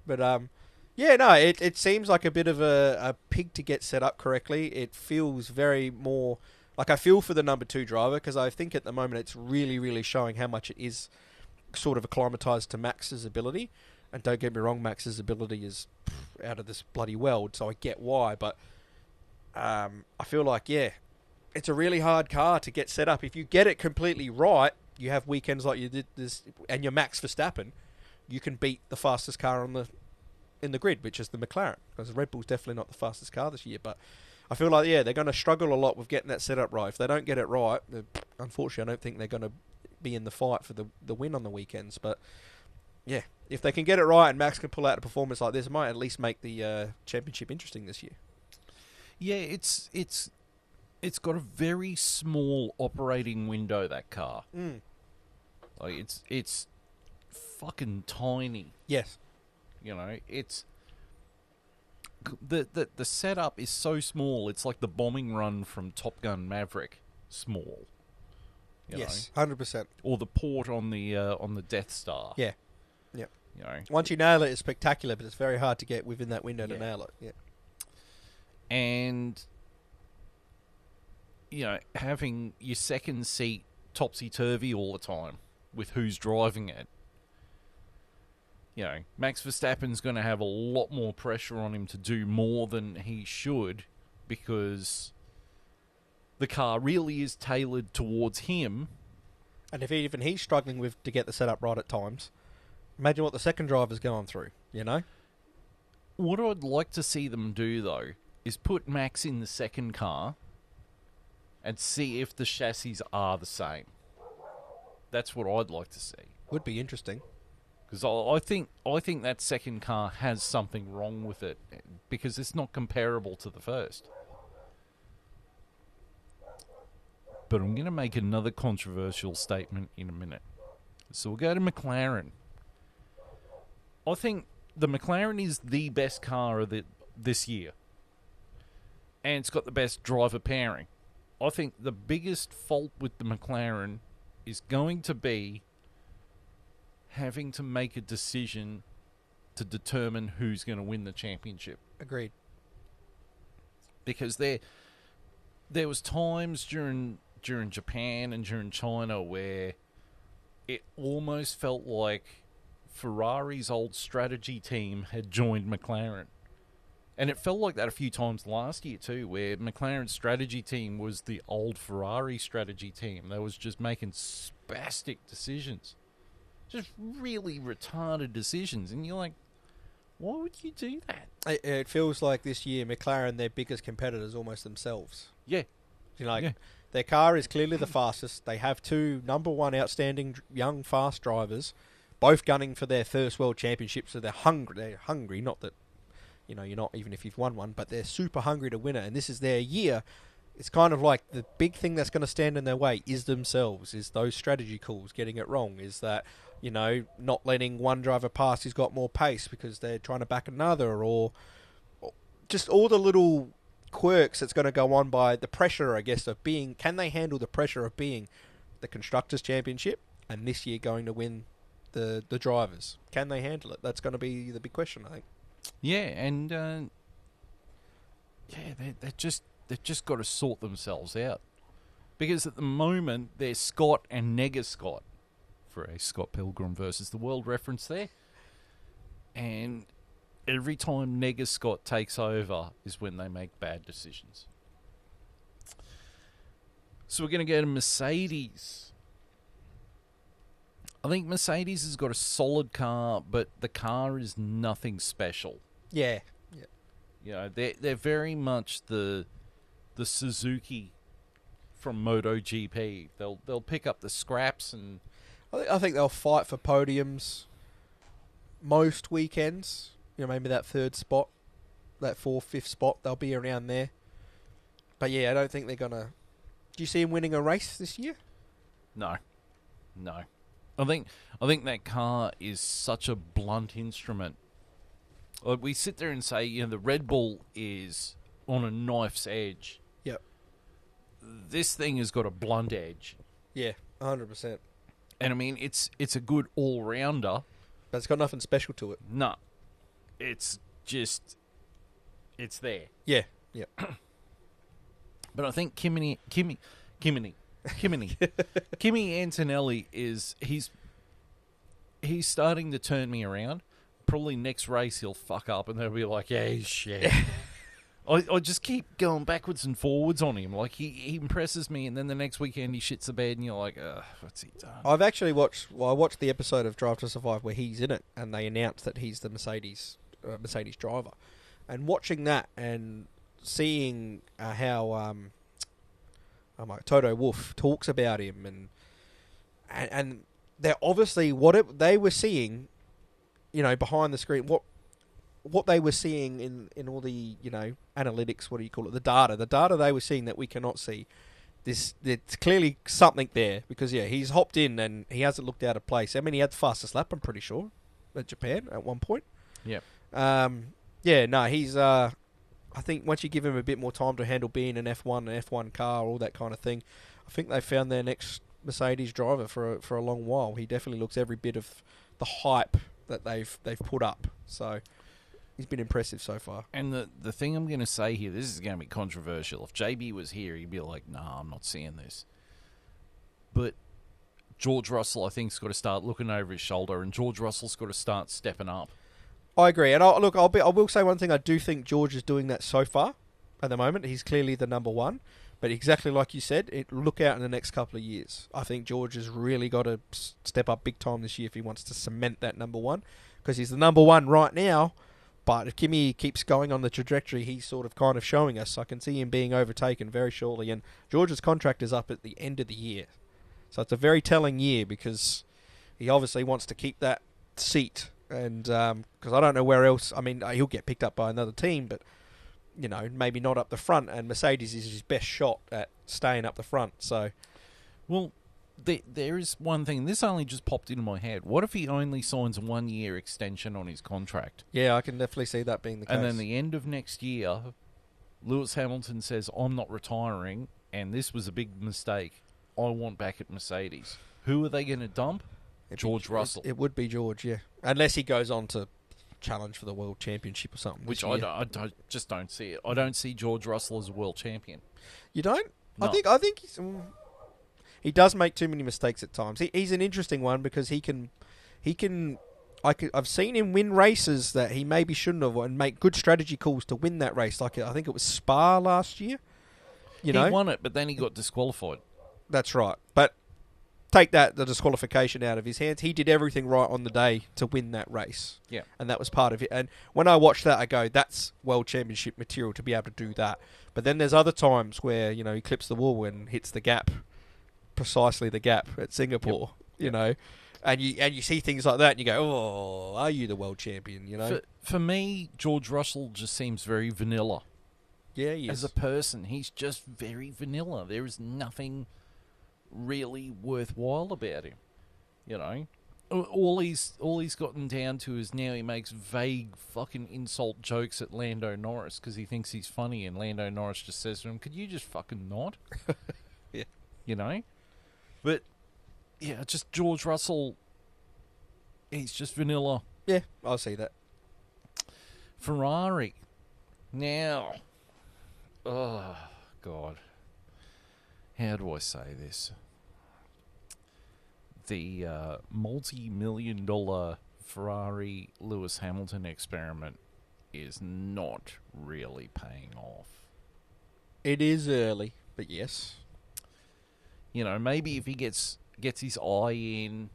But yeah, no, it seems like a bit of a pig to get set up correctly. It feels very more like I feel for the number 2 driver because I think at the moment it's really, really showing how much it is sort of acclimatized to Max's ability. And don't get me wrong, Max's ability is out of this bloody world, so I get why. But I feel like, yeah, it's a really hard car to get set up. If you get it completely right, you have weekends like you did this, and you're Max Verstappen, you can beat the fastest car in the grid, which is the McLaren. Because the Red Bull's definitely not the fastest car this year. But I feel like, yeah, they're going to struggle a lot with getting that set up right. If they don't get it right, unfortunately, I don't think they're going to be in the fight for the win on the weekends. But yeah, if they can get it right and Max can pull out a performance like this, it might at least make the championship interesting this year. Yeah, it's it's got a very small operating window, that car. Like it's fucking tiny. Yes. You know, it's the setup is so small. It's like the bombing run from Top Gun Maverick, small. Yes, 100%. Or the port on the Death Star. Yeah. Yep. You know, once you nail it, it's spectacular, but it's very hard to get within that window to nail it. Yeah. And you know, having your second seat topsy-turvy all the time with who's driving it. You know, Max Verstappen's going to have a lot more pressure on him to do more than he should because the car really is tailored towards him. And if even he's struggling to get the setup right at times, imagine what the second driver's going through, you know? What I'd like to see them do, though, is put Max in the second car and see if the chassis are the same. That's what I'd like to see. Would be interesting. Because I think that second car has something wrong with it because it's not comparable to the first. But I'm going to make another controversial statement in a minute. So we'll go to McLaren. I think the McLaren is the best car of this year. And it's got the best driver pairing. I think the biggest fault with the McLaren is going to be having to make a decision to determine who's going to win the championship. Agreed. Because there was times during Japan and during China where it almost felt like Ferrari's old strategy team had joined McLaren. And it felt like that a few times last year too, where McLaren's strategy team was the old Ferrari strategy team. They was just making spastic decisions. Just really retarded decisions. And you're like, why would you do that? It feels like this year McLaren, their biggest competitors, almost themselves. Yeah. You know, their car is clearly the fastest. They have two number one outstanding young fast drivers, both gunning for their first world championship. So they're hungry. They're hungry. Not that, you know, you're not even if you've won one, but they're super hungry to win it. And this is their year. It's kind of like the big thing that's going to stand in their way is themselves, is those strategy calls, getting it wrong, is that, you know, not letting one driver pass who's got more pace because they're trying to back another, or just all the little quirks that's going to go on by the pressure, I guess, of being, can they handle the pressure of being the Constructors' Championship and this year going to win the drivers? Can they handle it? That's going to be the big question, I think. Yeah, and they've just got to sort themselves out. Because at the moment, they're Scott and Nega Scott for a Scott Pilgrim versus the World reference there. And every time Nega Scott takes over is when they make bad decisions. So we're going to go to Mercedes. I think Mercedes has got a solid car, but the car is nothing special. Yeah. You know, they're very much the Suzuki from MotoGP. They'll pick up the scraps, and I think they'll fight for podiums most weekends. You know, maybe that third spot, that fourth, fifth spot, they'll be around there. But yeah, I don't think they're gonna. Do you see him winning a race this year? No. I think that car is such a blunt instrument. Like, we sit there and say, you know, the Red Bull is on a knife's edge. Yep. This thing has got a blunt edge. Yeah, 100%. And I mean, it's a good all-rounder. But it's got nothing special to it. No. It's just, it's there. Yeah. But I think Kimi Antonelli he's starting to turn me around. Probably next race he'll fuck up and they'll be like, yeah, he's shit. I just keep going backwards and forwards on him. Like, he impresses me, and then the next weekend he shits the bed and you're like, what's he done? I've actually watched the episode of Drive to Survive where he's in it, and they announced that he's the Mercedes driver. And watching that and seeing how Toto Wolff talks about him, and they're obviously they were seeing, you know, behind the screen, what what they were seeing in all the, analytics, what do you call it, the data they were seeing that we cannot see. It's clearly something there because, he's hopped in and he hasn't looked out of place. I mean, he had the fastest lap, I'm pretty sure, at Japan at one point. Yep. He's... I think once you give him a bit more time to handle being an F1 car, all that kind of thing, I think they found their next Mercedes driver for a long while. He definitely looks every bit of the hype that they've put up. So he's been impressive so far. And the thing I'm going to say here, this is going to be controversial. If JB was here, he'd be like, "Nah, I'm not seeing this." But George Russell, I think, has got to start looking over his shoulder, and George Russell's got to start stepping up. I agree, and I will say one thing. I do think George is doing that so far. At the moment, he's clearly the number one. But exactly like you said, look out in the next couple of years. I think George has really got to step up big time this year if he wants to cement that number one, because he's the number one right now. But if Kimi keeps going on the trajectory he's sort of kind of showing us, I can see him being overtaken very shortly. And George's contract is up at the end of the year, so it's a very telling year because he obviously wants to keep that seat. And because I don't know where else. I mean, he'll get picked up by another team, but maybe not up the front. And Mercedes is his best shot at staying up the front. So, well, there is one thing. This only just popped into my head. What if he only signs a 1 year extension on his contract? Yeah, I can definitely see that being the case. And then the end of next year, Lewis Hamilton says, "I'm not retiring, and this was a big mistake. I want back at Mercedes." Who are they going to dump? George Russell. It would be George, yeah. Unless he goes on to challenge for the World Championship or something. Which I just don't see it. I don't see George Russell as a world champion. You don't? No. I think he does make too many mistakes at times. He's an interesting one because I've seen him win races that he maybe shouldn't have and make good strategy calls to win that race. Like I think it was Spa last year. He won it, but then he got disqualified. That's right. But take the disqualification out of his hands. He did everything right on the day to win that race. Yeah. And that was part of it. And when I watch that, I go, that's World Championship material to be able to do that. But then there's other times where, he clips the wall and hits the gap, precisely the gap at Singapore, and you see things like that and you go, oh, are you the world champion, For me, George Russell just seems very vanilla. Yeah, he is. As a person, he's just very vanilla. There is nothing really worthwhile about him, All he's gotten down to is now he makes vague fucking insult jokes at Lando Norris because he thinks he's funny, and Lando Norris just says to him, "Could you just fucking not?" Yeah. But yeah, just George Russell, he's just vanilla. Yeah, I'll see that. Ferrari now, oh god, how do I say this? The multi-million-dollar Ferrari Lewis Hamilton experiment is not really paying off. It is early, but yes. Maybe if he gets his eye in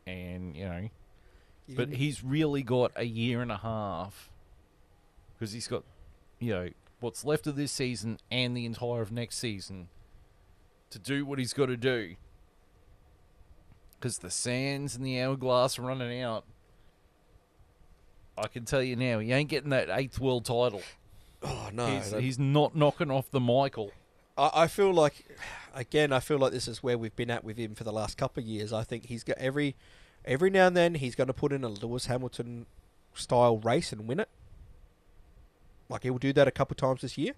and, but he's really got a year and a half because he's got, what's left of this season and the entire of next season to do what he's got to do. Because the sands and the hourglass are running out. I can tell you now, he ain't getting that 8th world title. Oh, no. He's not knocking off the Michael. I feel like, again, this is where we've been at with him for the last couple of years. I think he's got every now and then he's going to put in a Lewis Hamilton style race and win it. Like he'll do that a couple of times this year,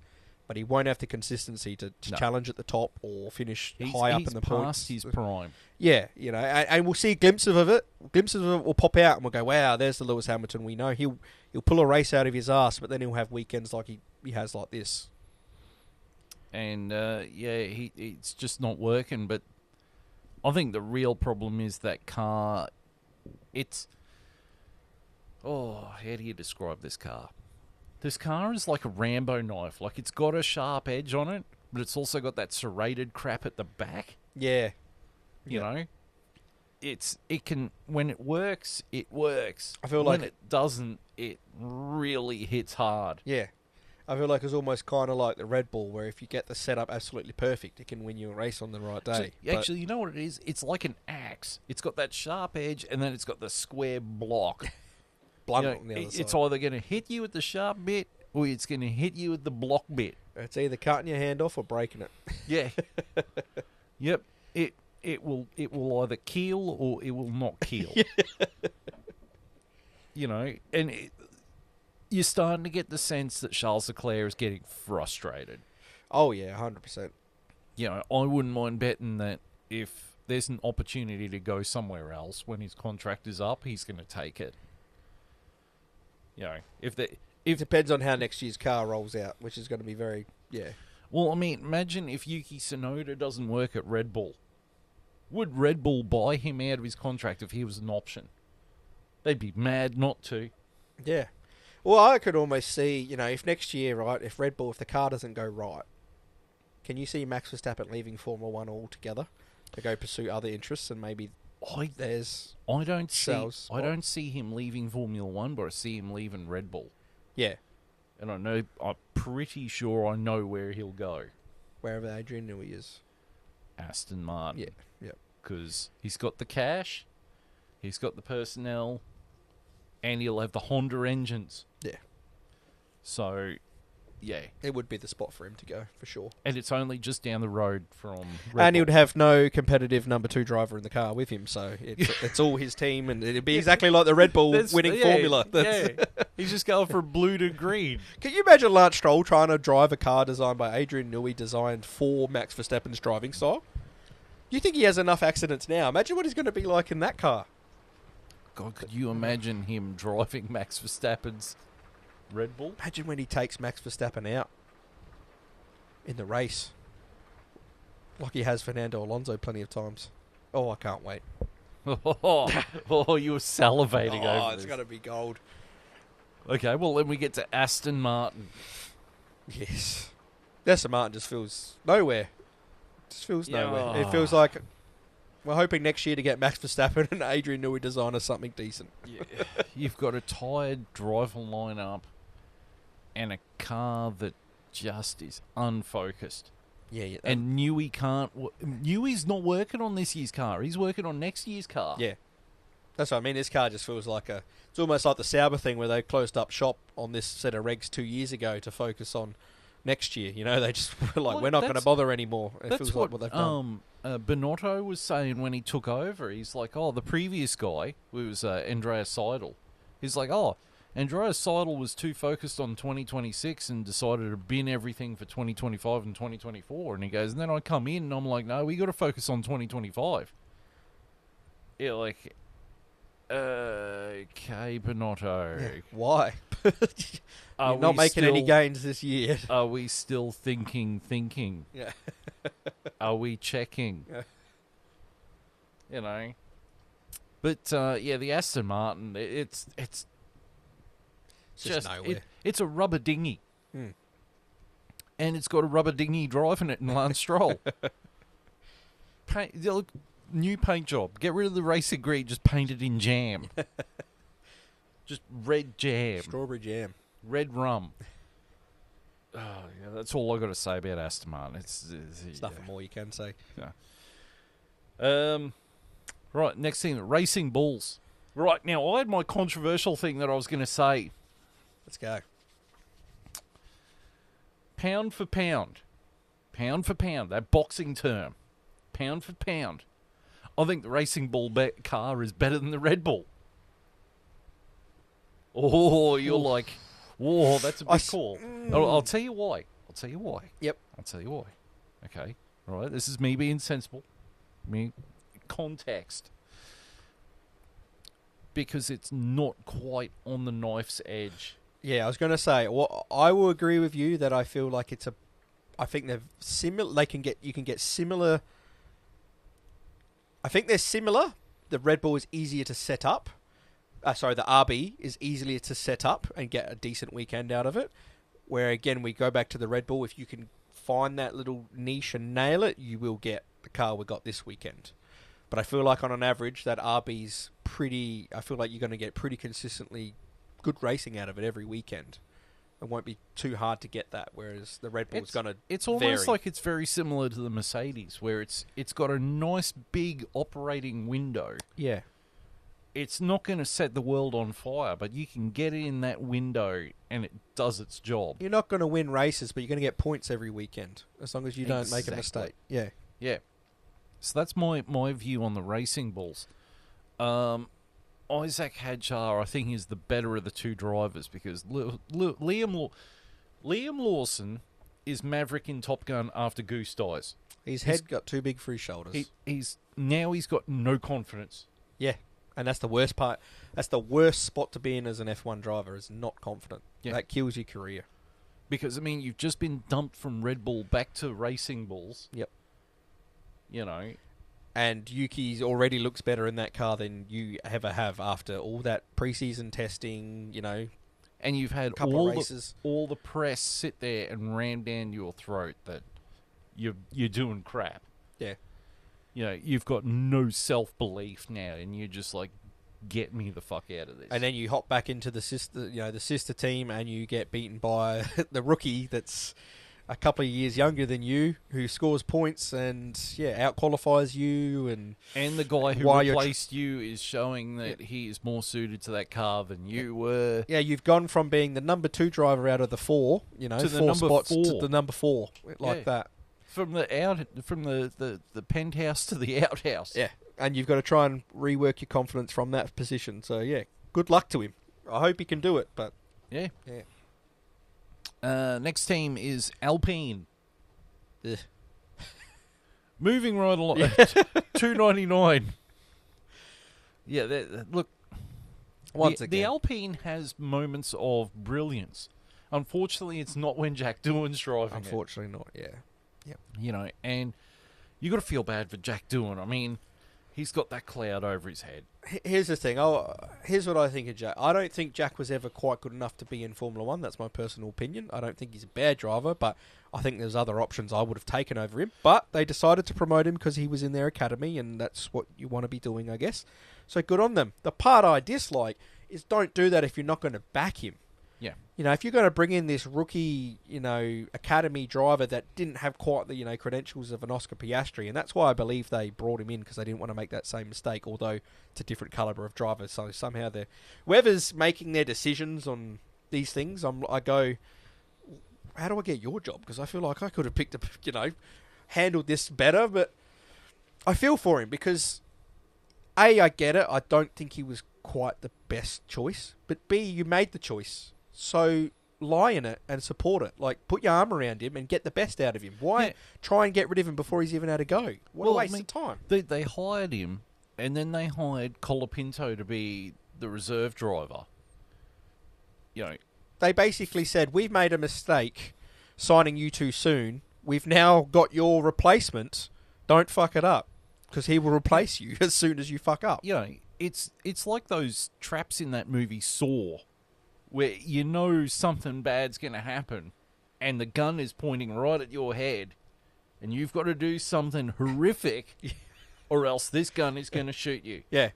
but he won't have the consistency to challenge at the top or finish high up in the points. He's past his prime. Yeah, and we'll see glimpses of it. Glimpses of it will pop out, and we'll go, "Wow, there's the Lewis Hamilton we know." He'll pull a race out of his ass, but then he'll have weekends like he has like this. And it's just not working. But I think the real problem is that car. How do you describe this car? This car is like a Rambo knife. Like, it's got a sharp edge on it, but it's also got that serrated crap at the back. Yeah. You know? It can, when it works, it works. I feel like when it doesn't, it really hits hard. Yeah. I feel like it's almost kind of like the Red Bull, where if you get the setup absolutely perfect, it can win you a race on the right day. Actually, you know what it is? It's like an axe. It's got that sharp edge, and then it's got the square block. blunt You know, on the other it's side. either going to hit you with the sharp bit or it's going to hit you with the block bit. It's either cutting your hand off or breaking it. Yeah. Yep. It will either keel or it will not keel. You know, and you're starting to get the sense that Charles Leclerc is getting frustrated. Oh, yeah, 100%. You know, I wouldn't mind betting that if there's an opportunity to go somewhere else when his contract is up, he's going to take it. You know, It depends on how next year's car rolls out, which is going to be very, Well, I mean, imagine if Yuki Tsunoda doesn't work at Red Bull. Would Red Bull buy him out of his contract if he was an option? They'd be mad not to. Yeah. Well, I could almost see, you know, if next year, right, if Red Bull, if the car doesn't go right, can you see Max Verstappen leaving Formula 1 altogether to go pursue other interests and maybe there's I don't sales? I don't see him leaving Formula 1, but I see him leaving Red Bull. Yeah. And I'm pretty sure I know where he'll go. Wherever Adrian Newey is. Aston Martin. Yeah. Because he's got the cash, he's got the personnel, and he'll have the Honda engines. Yeah. So, yeah. It would be the spot for him to go, for sure. And it's only just down the road from Red And he Bull. would have no competitive number 2 driver in the car with him, so it's all his team, and it'd be exactly like the Red Bull winning formula. He's just going from blue to green. Can you imagine Lance Stroll trying to drive a car designed by Adrian Newey, designed for Max Verstappen's driving style? You think he has enough accidents now? Imagine what he's going to be like in that car. God, could you imagine him driving Max Verstappen's Red Bull? Imagine when he takes Max Verstappen out in the race, like he has Fernando Alonso plenty of times. Oh, I can't wait. Oh, you were salivating over it's this. going to be gold. Okay, well, then we get to Aston Martin. Yes. Aston Martin just feels nowhere. Just feels nowhere. It feels like we're hoping next year to get Max Verstappen and Adrian Newey design us something decent. Yeah. You've got a tired driver lineup and a car that just is unfocused. Yeah. And Newey's not working on this year's car. He's working on next year's car. Yeah. That's what I mean. This car just feels like it's almost like the Sauber thing where they closed up shop on this set of regs 2 years ago to focus on next year. You know, they just were like, Well, we're not going to bother anymore. It That's feels like what they've done. Binotto was saying when he took over. He's like, the previous guy, who was Andreas Seidel, he's like, Andreas Seidel was too focused on 2026 and decided to bin everything for 2025 and 2024. And he goes, and then I come in and I'm like, no, we got to focus on 2025. Yeah, like, okay, Binotto. Yeah. Why? Are You're not we making any still- gains this year. Are we still thinking? Yeah. Are we checking? Yeah. You know. But the Aston Martin, it's Just nowhere. it's a rubber dinghy. Hmm. And it's got a rubber dinghy driving it in Lance Stroll. Look, new paint job. Get rid of the racing green, just paint it in jam. Just red jam. Strawberry jam. Red rum. Oh, yeah, that's all I got to say about Aston Martin. It's Nothing more you can say. Right, next thing, Racing Bulls. Right, now, I had my controversial thing that I was going to say. Let's go. Pound for pound, that boxing term, pound for pound, I think the Racing Bull car is better than the Red Bull. Oh, you're like, whoa, that's a big call. I'll tell you why. Yep. I'll tell you why. Okay, all right, this is me being sensible. Context. Because it's not quite on the knife's edge. Yeah, I was going to say, I will agree with you that I feel like I think they're similar. You can get similar. I think they're similar. The Red Bull is easier to set up. The RB is easier to set up and get a decent weekend out of it. Where again, we go back to the Red Bull. If you can find that little niche and nail it, you will get the car we got this weekend. But I feel like on an average, that RB's pretty. I feel like you're going to get pretty consistently good racing out of it every weekend. It won't be too hard to get that, whereas the Red Bull's going to It's almost like it's very similar to the Mercedes, where it's got a nice big operating window. Yeah. it's not going to set the world on fire, but you can get it in that window and it does its job. You're not going to win races, but you're going to get points every weekend as long as you don't make a mistake. Yeah. Yeah. So that's my view on the racing bulls. Isaac Hadjar, I think, is the better of the two drivers because Liam Lawson is Maverick in Top Gun after Goose dies. His head got too big for his shoulders. He's got no confidence. Yeah, and that's the worst part. That's the worst spot to be in as an F1 driver, is not confident. Yeah. That kills your career. Because, I mean, you've just been dumped from Red Bull back to Racing Bulls. Yep. You know. And Yuki already looks better in that car than you ever have after all that preseason testing, you know. And you've had all the press sit there and ram down your throat that you're doing crap. Yeah. You know, you've got no self-belief now, and you're just like, get me the fuck out of this. And then you hop back into the sister team, and you get beaten by the rookie that's a couple of years younger than you, who scores points and out-qualifies you, and the guy who replaced you is showing that he is more suited to that car than you were. Yeah, you've gone from being the number 2 driver out of the 4, to the 4 spots to the number 4, like that. From the penthouse to the outhouse. Yeah, and you've got to try and rework your confidence from that position. So yeah, good luck to him. I hope he can do it. But yeah. Next team is Alpine. Ugh. Moving right along, 299. Yeah, look. Once again, the Alpine has moments of brilliance. Unfortunately, it's not when Jack Doohan's driving. Unfortunately, not. Yeah. Yep. You know, and you got to feel bad for Jack Doohan. I mean, he's got that cloud over his head. Here's the thing. Here's what I think of Jack. I don't think Jack was ever quite good enough to be in Formula 1. That's my personal opinion. I don't think he's a bad driver, but I think there's other options I would have taken over him. But they decided to promote him because he was in their academy, and that's what you want to be doing, I guess. So good on them. The part I dislike is don't do that if you're not going to back him. Yeah. If you're going to bring in this rookie, academy driver that didn't have quite the, credentials of an Oscar Piastri, and that's why I believe they brought him in, because they didn't want to make that same mistake, although it's a different caliber of driver. So somehow whoever's making their decisions on these things, I go, how do I get your job? Because I feel like I could have picked up, handled this better, but I feel for him because A, I get it. I don't think he was quite the best choice, but B, you made the choice. So lie in it and support it. Like, put your arm around him and get the best out of him. Why try and get rid of him before he's even had a go? What a waste of time. They hired him, and then they hired Colapinto to be the reserve driver. They basically said, we've made a mistake signing you too soon. We've now got your replacement. Don't fuck it up, because he will replace you as soon as you fuck up. It's like those traps in that movie Saw, where something bad's going to happen, and the gun is pointing right at your head, and you've got to do something horrific, or else this gun is going to shoot you. Yeah.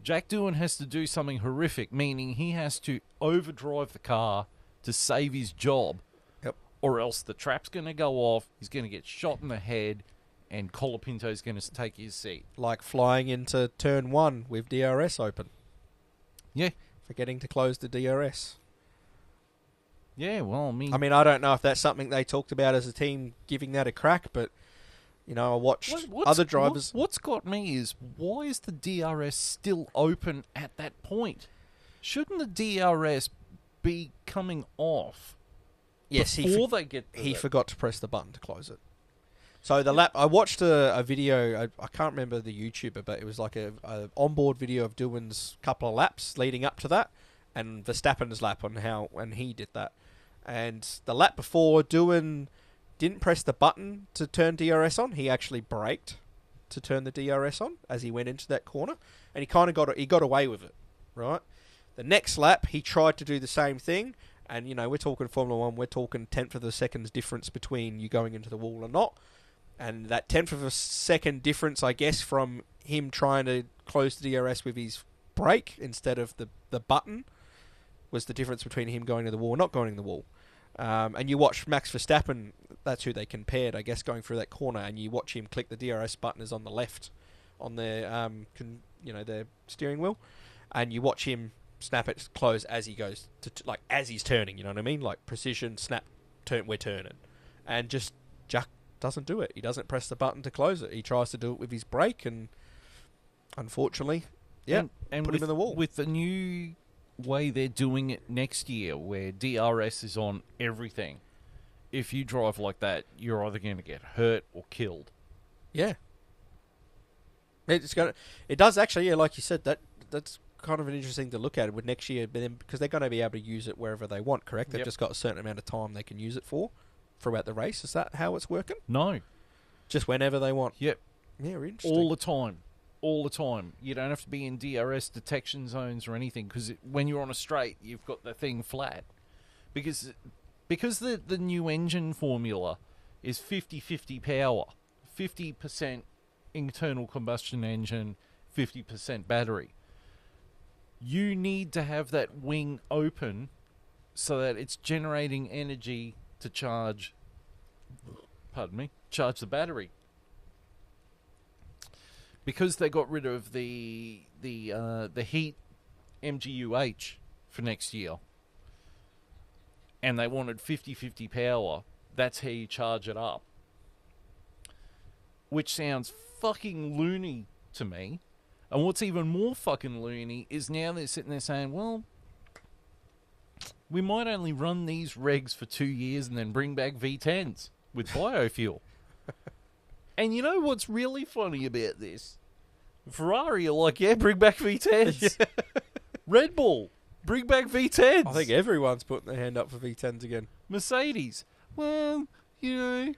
Jack Doohan has to do something horrific, meaning he has to overdrive the car to save his job, or else the trap's going to go off, he's going to get shot in the head, and Colapinto's going to take his seat. Like flying into turn 1 with DRS open. Yeah. Forgetting to close the DRS. Yeah, well, I don't know if that's something they talked about as a team, giving that a crack, but, I watched other drivers. What's got me is, why is the DRS still open at that point? Shouldn't the DRS be coming off before they get He forgot to press the button to close it. So the lap, I watched a video, I can't remember the YouTuber, but it was like a onboard video of Doohan's couple of laps leading up to that, and Verstappen's lap on how he did that. And the lap before, Doohan didn't press the button to turn DRS on. He actually braked to turn the DRS on as he went into that corner, and he got away with it, right? The next lap, he tried to do the same thing, and we're talking Formula 1, we're talking 10th of a second's difference between you going into the wall or not. And that 10th of a second difference, I guess, from him trying to close the DRS with his brake instead of the button, was the difference between him going to the wall or not going to the wall. And you watch Max Verstappen, that's who they compared, I guess, going through that corner, and you watch him click the DRS button is on the left on their, their steering wheel. and you watch him snap it close as he goes like as he's turning. You know what I mean? Like precision snap, turn. We're turning, and just Jack doesn't do it. He doesn't press the button to close it. He tries to do it with his brake, and unfortunately, and put him in the wall. With the new way they're doing it next year, where DRS is on everything, if you drive like that, you're either going to get hurt or killed. Yeah. It does actually, yeah, like you said, that's kind of an interesting to look at it with next year, because they're going to be able to use it wherever they want, correct? They've just got a certain amount of time they can use it for throughout the race. Is that how it's working? No. Just whenever they want? Yep. Yeah, interesting. All the time. All the time. You don't have to be in DRS detection zones or anything, because when you're on a straight, you've got the thing flat. Because the new engine formula is 50-50 power. 50% internal combustion engine, 50% battery. You need to have that wing open so that it's generating energy to charge the battery. Because they got rid of the heat MGUH for next year, and they wanted 50-50 power, that's how you charge it up. Which sounds fucking loony to me. And what's even more fucking loony is now they're sitting there saying, well, we might only run these regs for 2 years and then bring back V10s with biofuel. And you know what's really funny about this? Ferrari are like, yeah, bring back V10s. Yeah. Red Bull, bring back V10s. I think everyone's putting their hand up for V10s again. Mercedes, well, you know,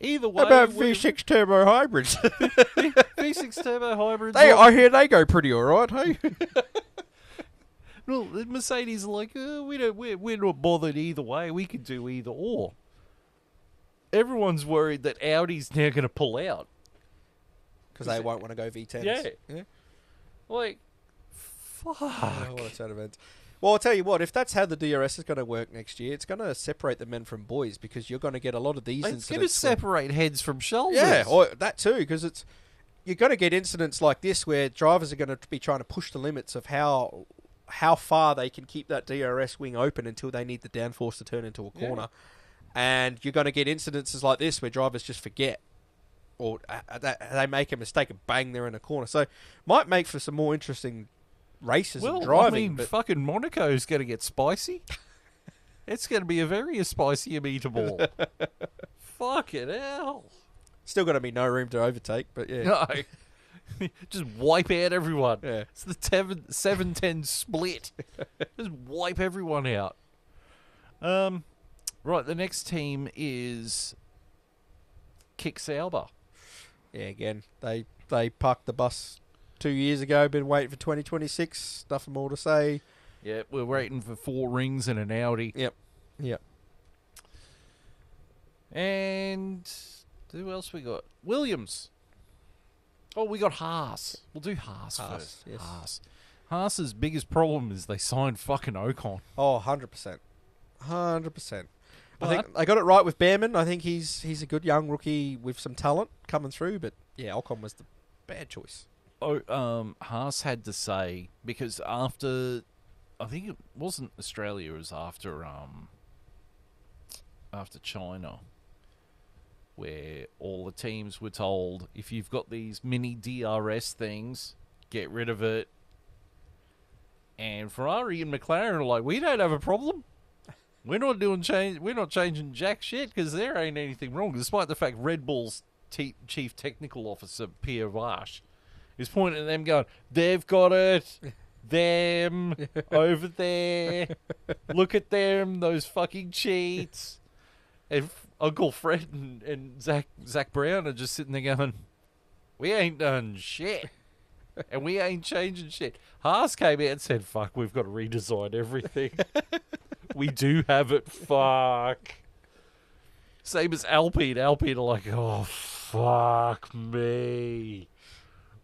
either way. How about V6 turbo hybrids? V6 turbo hybrids. I hear they go pretty alright, hey? Well, the Mercedes are like, we're not bothered either way. We could do either or. Everyone's worried that Audi's now going to pull out. Because they won't want to go V10s. Yeah. Like, fuck. Oh, what a turn of events. Well, I'll tell you what, if that's how the DRS is going to work next year, it's going to separate the men from boys, because you're going to get a lot of these incidents. It's going to separate heads from shoulders. Yeah, or that too, because you're going to get incidents like this where drivers are going to be trying to push the limits of how far they can keep that DRS wing open until they need the downforce to turn into a corner. And you're going to get incidences like this where drivers just forget, or they make a mistake and bang, they're in a corner. So might make for some more interesting races and driving. But fucking Monaco's going to get spicy. It's going to be a very spicy meatball. Fucking hell. Still going to be no room to overtake, but yeah. No. Just wipe out everyone. Yeah. It's the 7-10 split. Just wipe everyone out. Right, the next team is Kick Sauber. Yeah, again, they parked the bus 2 years ago, been waiting for 2026, nothing more to say. Yeah, we're waiting for 4 rings and an Audi. Yep. And who else we got? Williams. Oh, we got Haas. We'll do Haas first. Yes. Haas. Haas's biggest problem is they signed fucking Ocon. Oh, 100%. 100%. I think they got it right with Behrman. I think he's a good young rookie with some talent coming through, but yeah, Ocon was the bad choice. Haas had to say, because after, I think it wasn't Australia, it was after China, where all the teams were told, if you've got these mini DRS things, get rid of it. And Ferrari and McLaren are like, we don't have a problem. We're not doing change. We're not changing jack shit, because there ain't anything wrong. Despite the fact Red Bull's chief technical officer Pierre Vache is pointing at them, going, "They've got it. Them over there. Look at them. Those fucking cheats." And Uncle Fred and Zach Brown are just sitting there going, "We ain't done shit, and we ain't changing shit." Haas came out and said, "Fuck, we've got to redesign everything." We do have it, fuck. Same as Alpine. Alpine are like, oh, fuck me.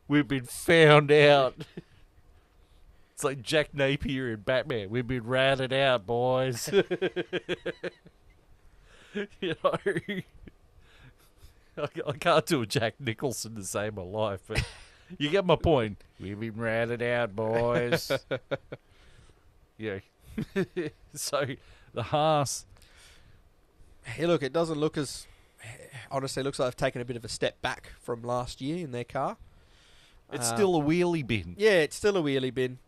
We've been found out. It's like Jack Napier in Batman. We've been ratted out, boys. You know, I can't do a Jack Nicholson to save my life, but You get my point. We've been ratted out, boys. Yeah. So, the Haas... Hey, look, it doesn't look as... Honestly, it looks like they've taken a bit of a step back from last year in their car. It's still a wheelie bin. Yeah, it's still a wheelie bin.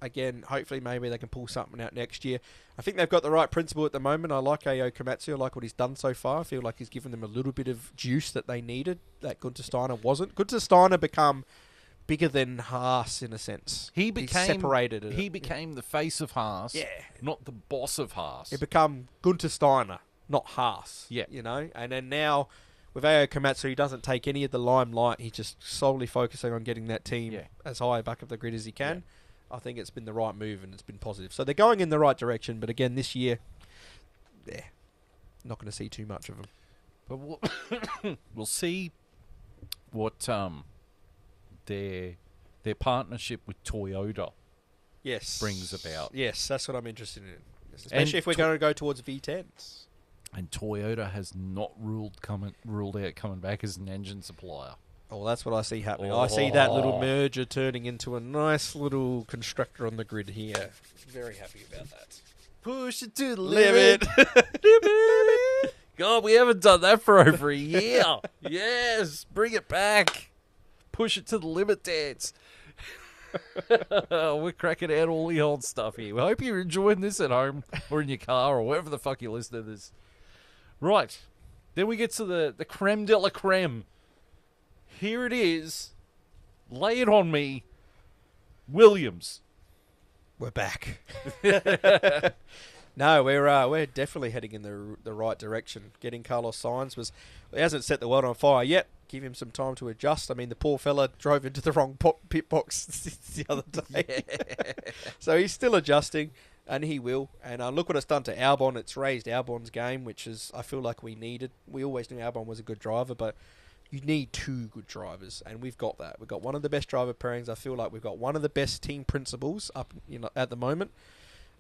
Again, hopefully maybe they can pull something out next year. I think they've got the right principle at the moment. I like Ao Komatsu. I like what he's done so far. I feel like he's given them a little bit of juice that they needed that Gunther Steiner wasn't. Gunther Steiner become bigger than Haas in a sense. He became the face of Haas, yeah, not the boss of Haas. It become Gunther Steiner, not Haas. Yeah, you know. And then now with Ao Komatsu, he doesn't take any of the limelight. He's just solely focusing on getting that team as high back of the grid as he can. Yeah. I think it's been the right move and it's been positive. So they're going in the right direction, but again, this year, not going to see too much of them. But we'll see what their partnership with Toyota brings about. Yes, that's what I'm interested in. Especially if we're going to go towards V10s. And Toyota has not ruled out coming back as an engine supplier. Oh, that's what I see happening. I see that little merger turning into a nice little constructor on the grid here. Very happy about that. Push it to the limit. Limit. God, we haven't done that for over a year. Yes, bring it back. Push it to the limit, dance. We're cracking out all the old stuff here. We hope you're enjoying this at home or in your car or wherever the fuck you listen to this. Right. Then we get to the creme de la creme. Here it is. Lay it on me. Williams. We're back. No, we're definitely heading in the right direction. Getting Carlos Sainz he hasn't set the world on fire yet. Give him some time to adjust. I mean, the poor fella drove into the wrong pit box the other day. So he's still adjusting, and he will. And look what it's done to Albon. It's raised Albon's game, which is I feel like we needed. We always knew Albon was a good driver, but you need two good drivers, and we've got that. We've got one of the best driver pairings. I feel like we've got one of the best team principals up, at the moment.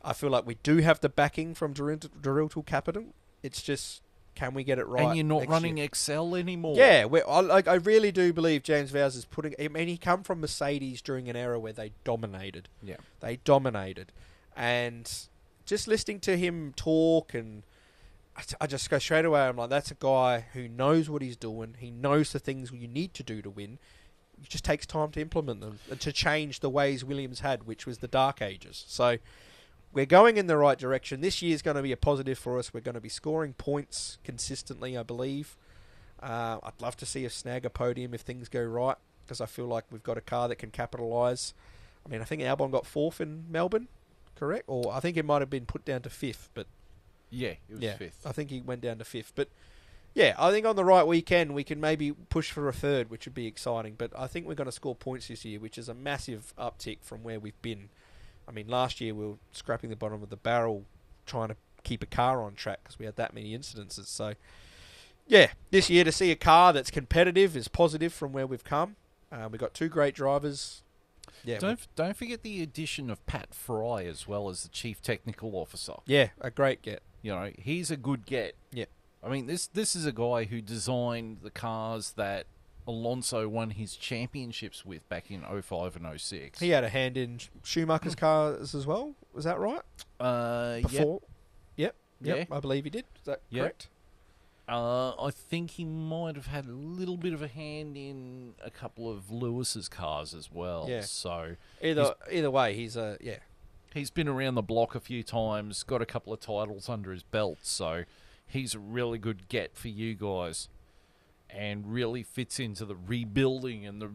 I feel like we do have the backing from Directal Capital. It's just, can we get it right? And you're not running Excel anymore. Yeah, I really do believe James Vowles is putting... I mean, he come from Mercedes during an era where they dominated. Yeah. They dominated. And just listening to him talk and... I just go straight away. I'm like, that's a guy who knows what he's doing. He knows the things you need to do to win. It just takes time to implement them and to change the ways Williams had, which was the dark ages. So we're going in the right direction. This year's going to be a positive for us. We're going to be scoring points consistently, I believe. I'd love to see us snag a podium if things go right, because I feel like we've got a car that can capitalise. I mean, I think Albon got 4th in Melbourne, correct? Or I think it might have been put down to 5th, but... Yeah, it was 5th. I think he went down to 5th. But, yeah, I think on the right weekend we can maybe push for a 3rd, which would be exciting. But I think we're going to score points this year, which is a massive uptick from where we've been. I mean, last year we were scrapping the bottom of the barrel trying to keep a car on track because we had that many incidences. So, yeah, this year to see a car that's competitive is positive from where we've come. We've got 2 great drivers. Yeah, don't forget the addition of Pat Fry as well as the Chief Technical Officer. Yeah, a great get. You know, he's a good get. Yeah. I mean, this is a guy who designed the cars that Alonso won his championships with back in 05 and 06. He had a hand in Schumacher's cars as well. Was that right? Before? Yep. Yeah. I believe he did. Is that correct? I think he might have had a little bit of a hand in a couple of Lewis's cars as well. Yeah. So either way, he's he's been around the block a few times, got a couple of titles under his belt, so he's a really good get for you guys, and really fits into the rebuilding and the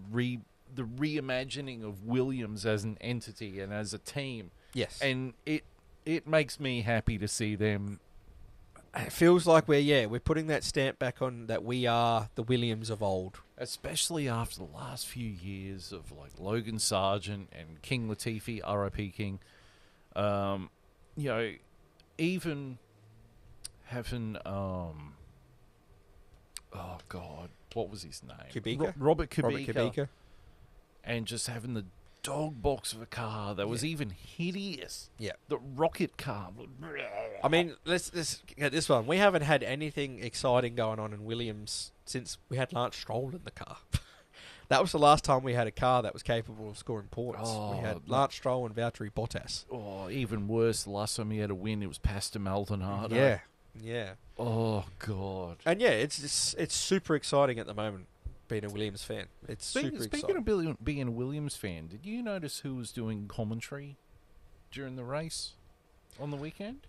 reimagining of Williams as an entity and as a team. Yes, and it makes me happy to see them. It feels like we're putting that stamp back on that we are the Williams of old. Especially after the last few years of like Logan Sargent and King Latifi, R.I.P. King. Even having oh God, what was his name? Kubica? Robert Kubica. And just having the dog box of a car that was even hideous. Yeah. The rocket car. I mean, let's get this one. We haven't had anything exciting going on in Williams since we had Lance Stroll in the car. That was the last time we had a car that was capable of scoring points. Oh, we had no. Lance Stroll and Valtteri Bottas. Oh, even worse. The last time he had a win, it was Pastor Maldonado. Yeah. Oh, God. And yeah, it's super exciting at the moment being a Williams fan. It's super Speaking exciting. of being a Williams fan, did you notice who was doing commentary during the race on the weekend?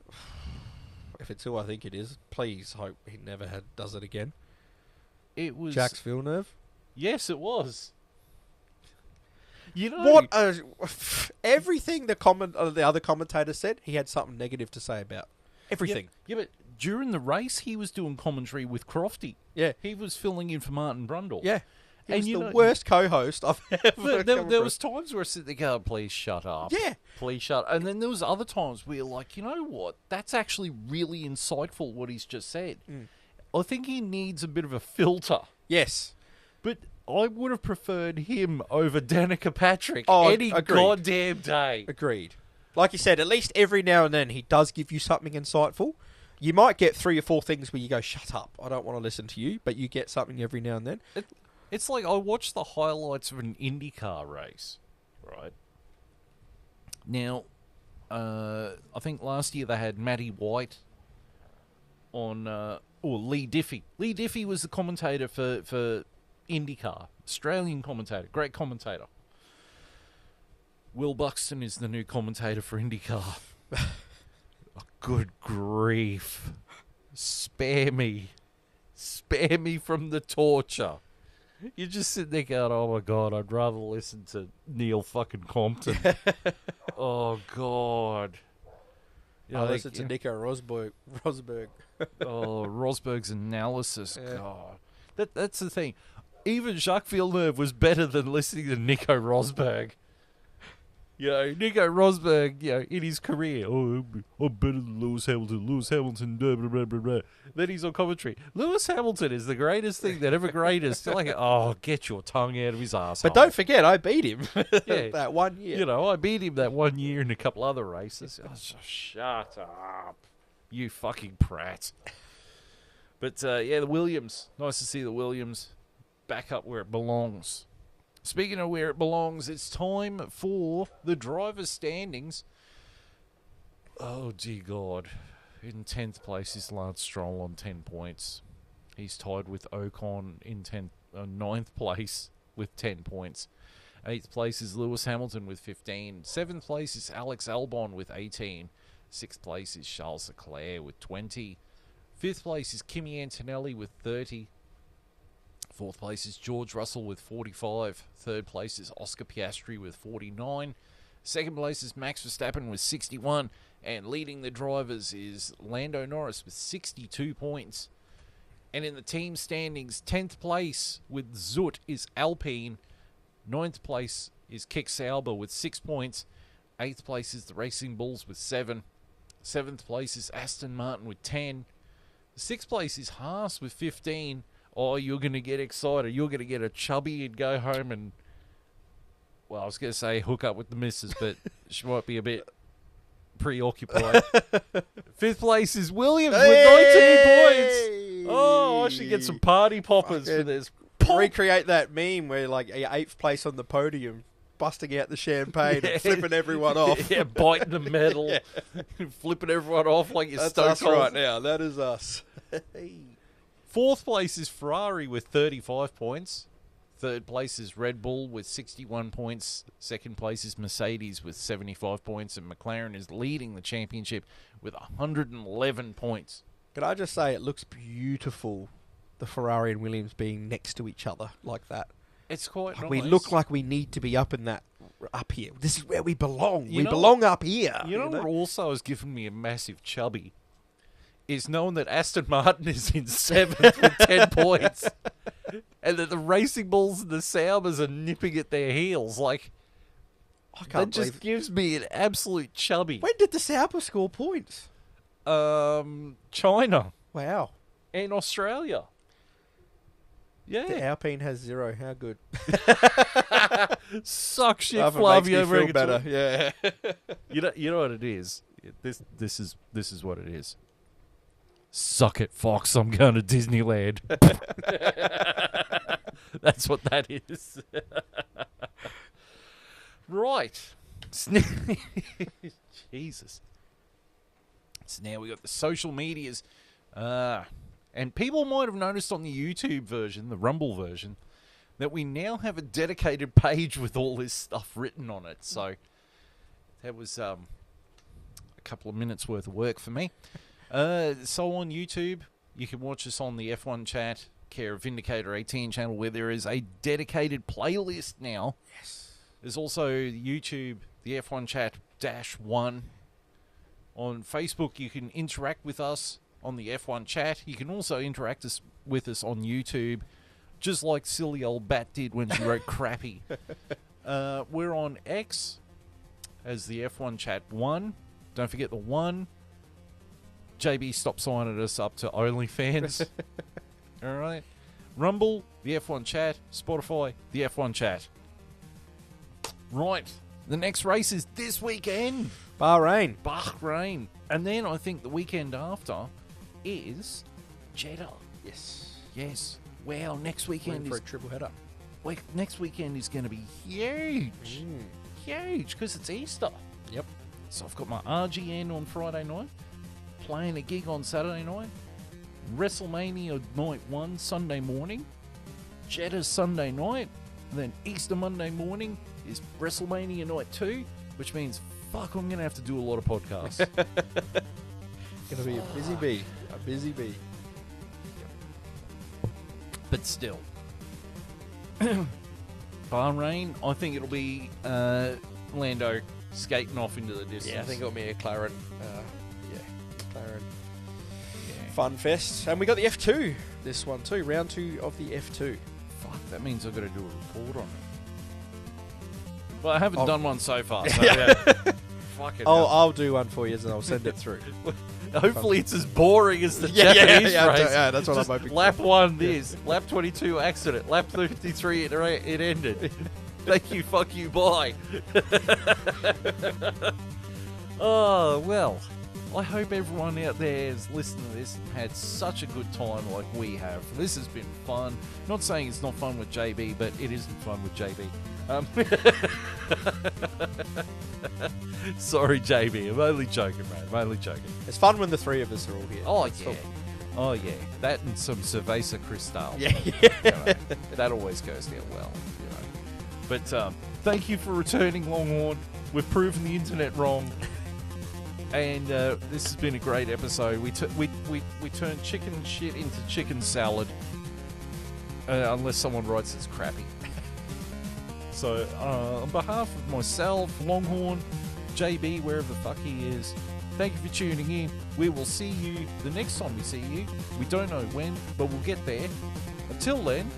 If it's who I think it is, please hope he never does it again. It was Jacques Villeneuve. Yes, it was. You know What? Everything the other commentator said, he had something negative to say about. Everything. Yeah, but during the race, he was doing commentary with Crofty. Yeah. He was filling in for Martin Brundle. Yeah. He was And the worst co-host I've ever There was times where I sit there going, please shut up. Yeah. Please shut up. And then there was other times where you're like, you know what? That's actually really insightful what he's just said. I think he needs a bit of a filter. Yes. But I would have preferred him over Danica Patrick any agreed. goddamn day. Agreed. Like you said, at least every now and then he does give you something insightful. You might get 3 or 4 things where you go, shut up, I don't want to listen to you, but you get something every now and then. It's like I watched the highlights of an IndyCar race, right? Now, I think last year they had Matty White on, or Lee Diffie. Lee Diffie was the commentator for IndyCar. Australian commentator, great commentator. Will Buxton is the new commentator for IndyCar. Oh, good grief. Spare me. Spare me from the torture. You just sit there going, oh my God, I'd rather listen to Neil fucking Compton. Oh, God. You know, listen to Nico Rosberg. Oh, Rosberg's analysis. Yeah. God. That's the thing. Even Jacques Villeneuve was better than listening to Nico Rosberg. You know, Nico Rosberg, you know, in his career, I'm better than Lewis Hamilton. Lewis Hamilton, blah, blah, blah, blah, blah. Then he's on commentary. Lewis Hamilton is the greatest thing that ever greatest. Like, oh, get your tongue out of his arsehole. But don't forget, I beat him Yeah. that 1 year. You know, I beat him that 1 year in a couple other races. Oh, shut up. You fucking prat. But, yeah, the Williams. Nice to see the Williams back up where it belongs. Speaking of where it belongs, it's time for the driver's standings. Oh, dear God. In 10th place is Lance Stroll on 10 points. He's tied with Ocon in 9th place with 10 points. 8th place is Lewis Hamilton with 15. 7th place is Alex Albon with 18. 6th place is Charles Leclerc with 20. 5th place is Kimi Antonelli with 30. 4th place is George Russell with 45. 3rd place is Oscar Piastri with 49. 2nd place is Max Verstappen with 61. And leading the drivers is Lando Norris with 62 points. And in the team standings, 10th place with Zut is Alpine. 9th place is Kick Sauber with 6 points. 8th place is the Racing Bulls with 7. 7th place is Aston Martin with 10. 6th place is Haas with 15. Oh, you're going to get excited. You're going to get a chubby and go home and, well, I was going to say hook up with the missus, but she might be a bit preoccupied. 5th place is Williams with 19 points. Oh, I should get some party poppers for this. Recreate that meme where, like, 8th place on the podium, busting out the champagne and flipping everyone off. Yeah, biting the metal, flipping everyone off like you're That's Stone us Cold. right now. That is us. 4th place is Ferrari with 35 points. 3rd place is Red Bull with 61 points. 2nd place is Mercedes with 75 points. And McLaren is leading the championship with 111 points. Can I just say, it looks beautiful, the Ferrari and Williams being next to each other like that. It's quite nice. We look like we need to be up here. This is where we belong. You we know belong up here. You know what also has given me a massive chubby? Is knowing that Aston Martin is in 7th with 10 points. And that the Racing Bulls and the Saubers are nipping at their heels. Like, I can't that just gives me an absolute chubby. When did the Sauber score points? China Wow. and Australia. Yeah. The Alpine has 0. How good. Suck shit, Makes Flavio. me feel better. Yeah. You know what it is. This is what it is. Suck it, Fox. I'm going to Disneyland. That's what that is. Right. Jesus. So now we got the social medias. And people might have noticed on the YouTube version, the Rumble version, that we now have a dedicated page with all this stuff written on it. So that was a couple of minutes worth of work for me. So on YouTube, you can watch us on the F1 Chat, care of Vindicator 18 channel, where there is a dedicated playlist now. Yes. There's also YouTube, the F1 Chat -1. On Facebook, you can interact with us on the F1 Chat. You can also interact with us on YouTube, just like silly old Bat did when she wrote crappy. We're on X as the F1 Chat 1. Don't forget the 1. JB stopped signing us up to OnlyFans. All right. Rumble, the F1 Chat. Spotify, the F1 Chat. Right. The next race is this weekend. Bahrain. And then I think the weekend after is Jeddah. Yes. Wow, next weekend for is... a triple header. Next weekend is going to be huge. Huge, because it's Easter. Yep. So I've got my RGN on Friday night, playing a gig on Saturday night, WrestleMania Night 1 Sunday morning, Jeddah Sunday night, and then Easter Monday morning is WrestleMania Night 2, which means, fuck, I'm going to have to do a lot of podcasts. Gonna be a busy bee. A busy bee. But still. Bahrain, I think it'll be Lando skating off into the distance. Yeah, I think it'll be a McLaren. Fun fest. And we got the F2 this one too. Round 2 of the F2. Fuck, that means I've got to do a report on it. Well, I haven't done one so far. So fucking hell. I'll do one for you and I'll send it through. Hopefully it's as boring as the Japanese race. Yeah, that's what I'm hoping. Lap 1 this, lap 22 accident, lap 53 it ended. Thank you, fuck you, bye. Oh, well, I hope everyone out there is listening to this and had such a good time like we have. This has been fun. Not saying it's not fun with JB, but it isn't fun with JB. Sorry, JB. I'm only joking, mate. I'm only joking. It's fun when the three of us are all here. Oh, That's yeah. cool. Oh, yeah. That and some Cerveza Cristal. Yeah. You know, that always goes down well. You know. But thank you for returning, Longhorn. We've proven the internet wrong. And this has been a great episode. We turned chicken shit into chicken salad. Unless someone writes it's crappy. So, on behalf of myself, Longhorn, JB, wherever the fuck he is, thank you for tuning in. We will see you the next time we see you. We don't know when, but we'll get there. Until then,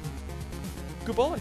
goodbye.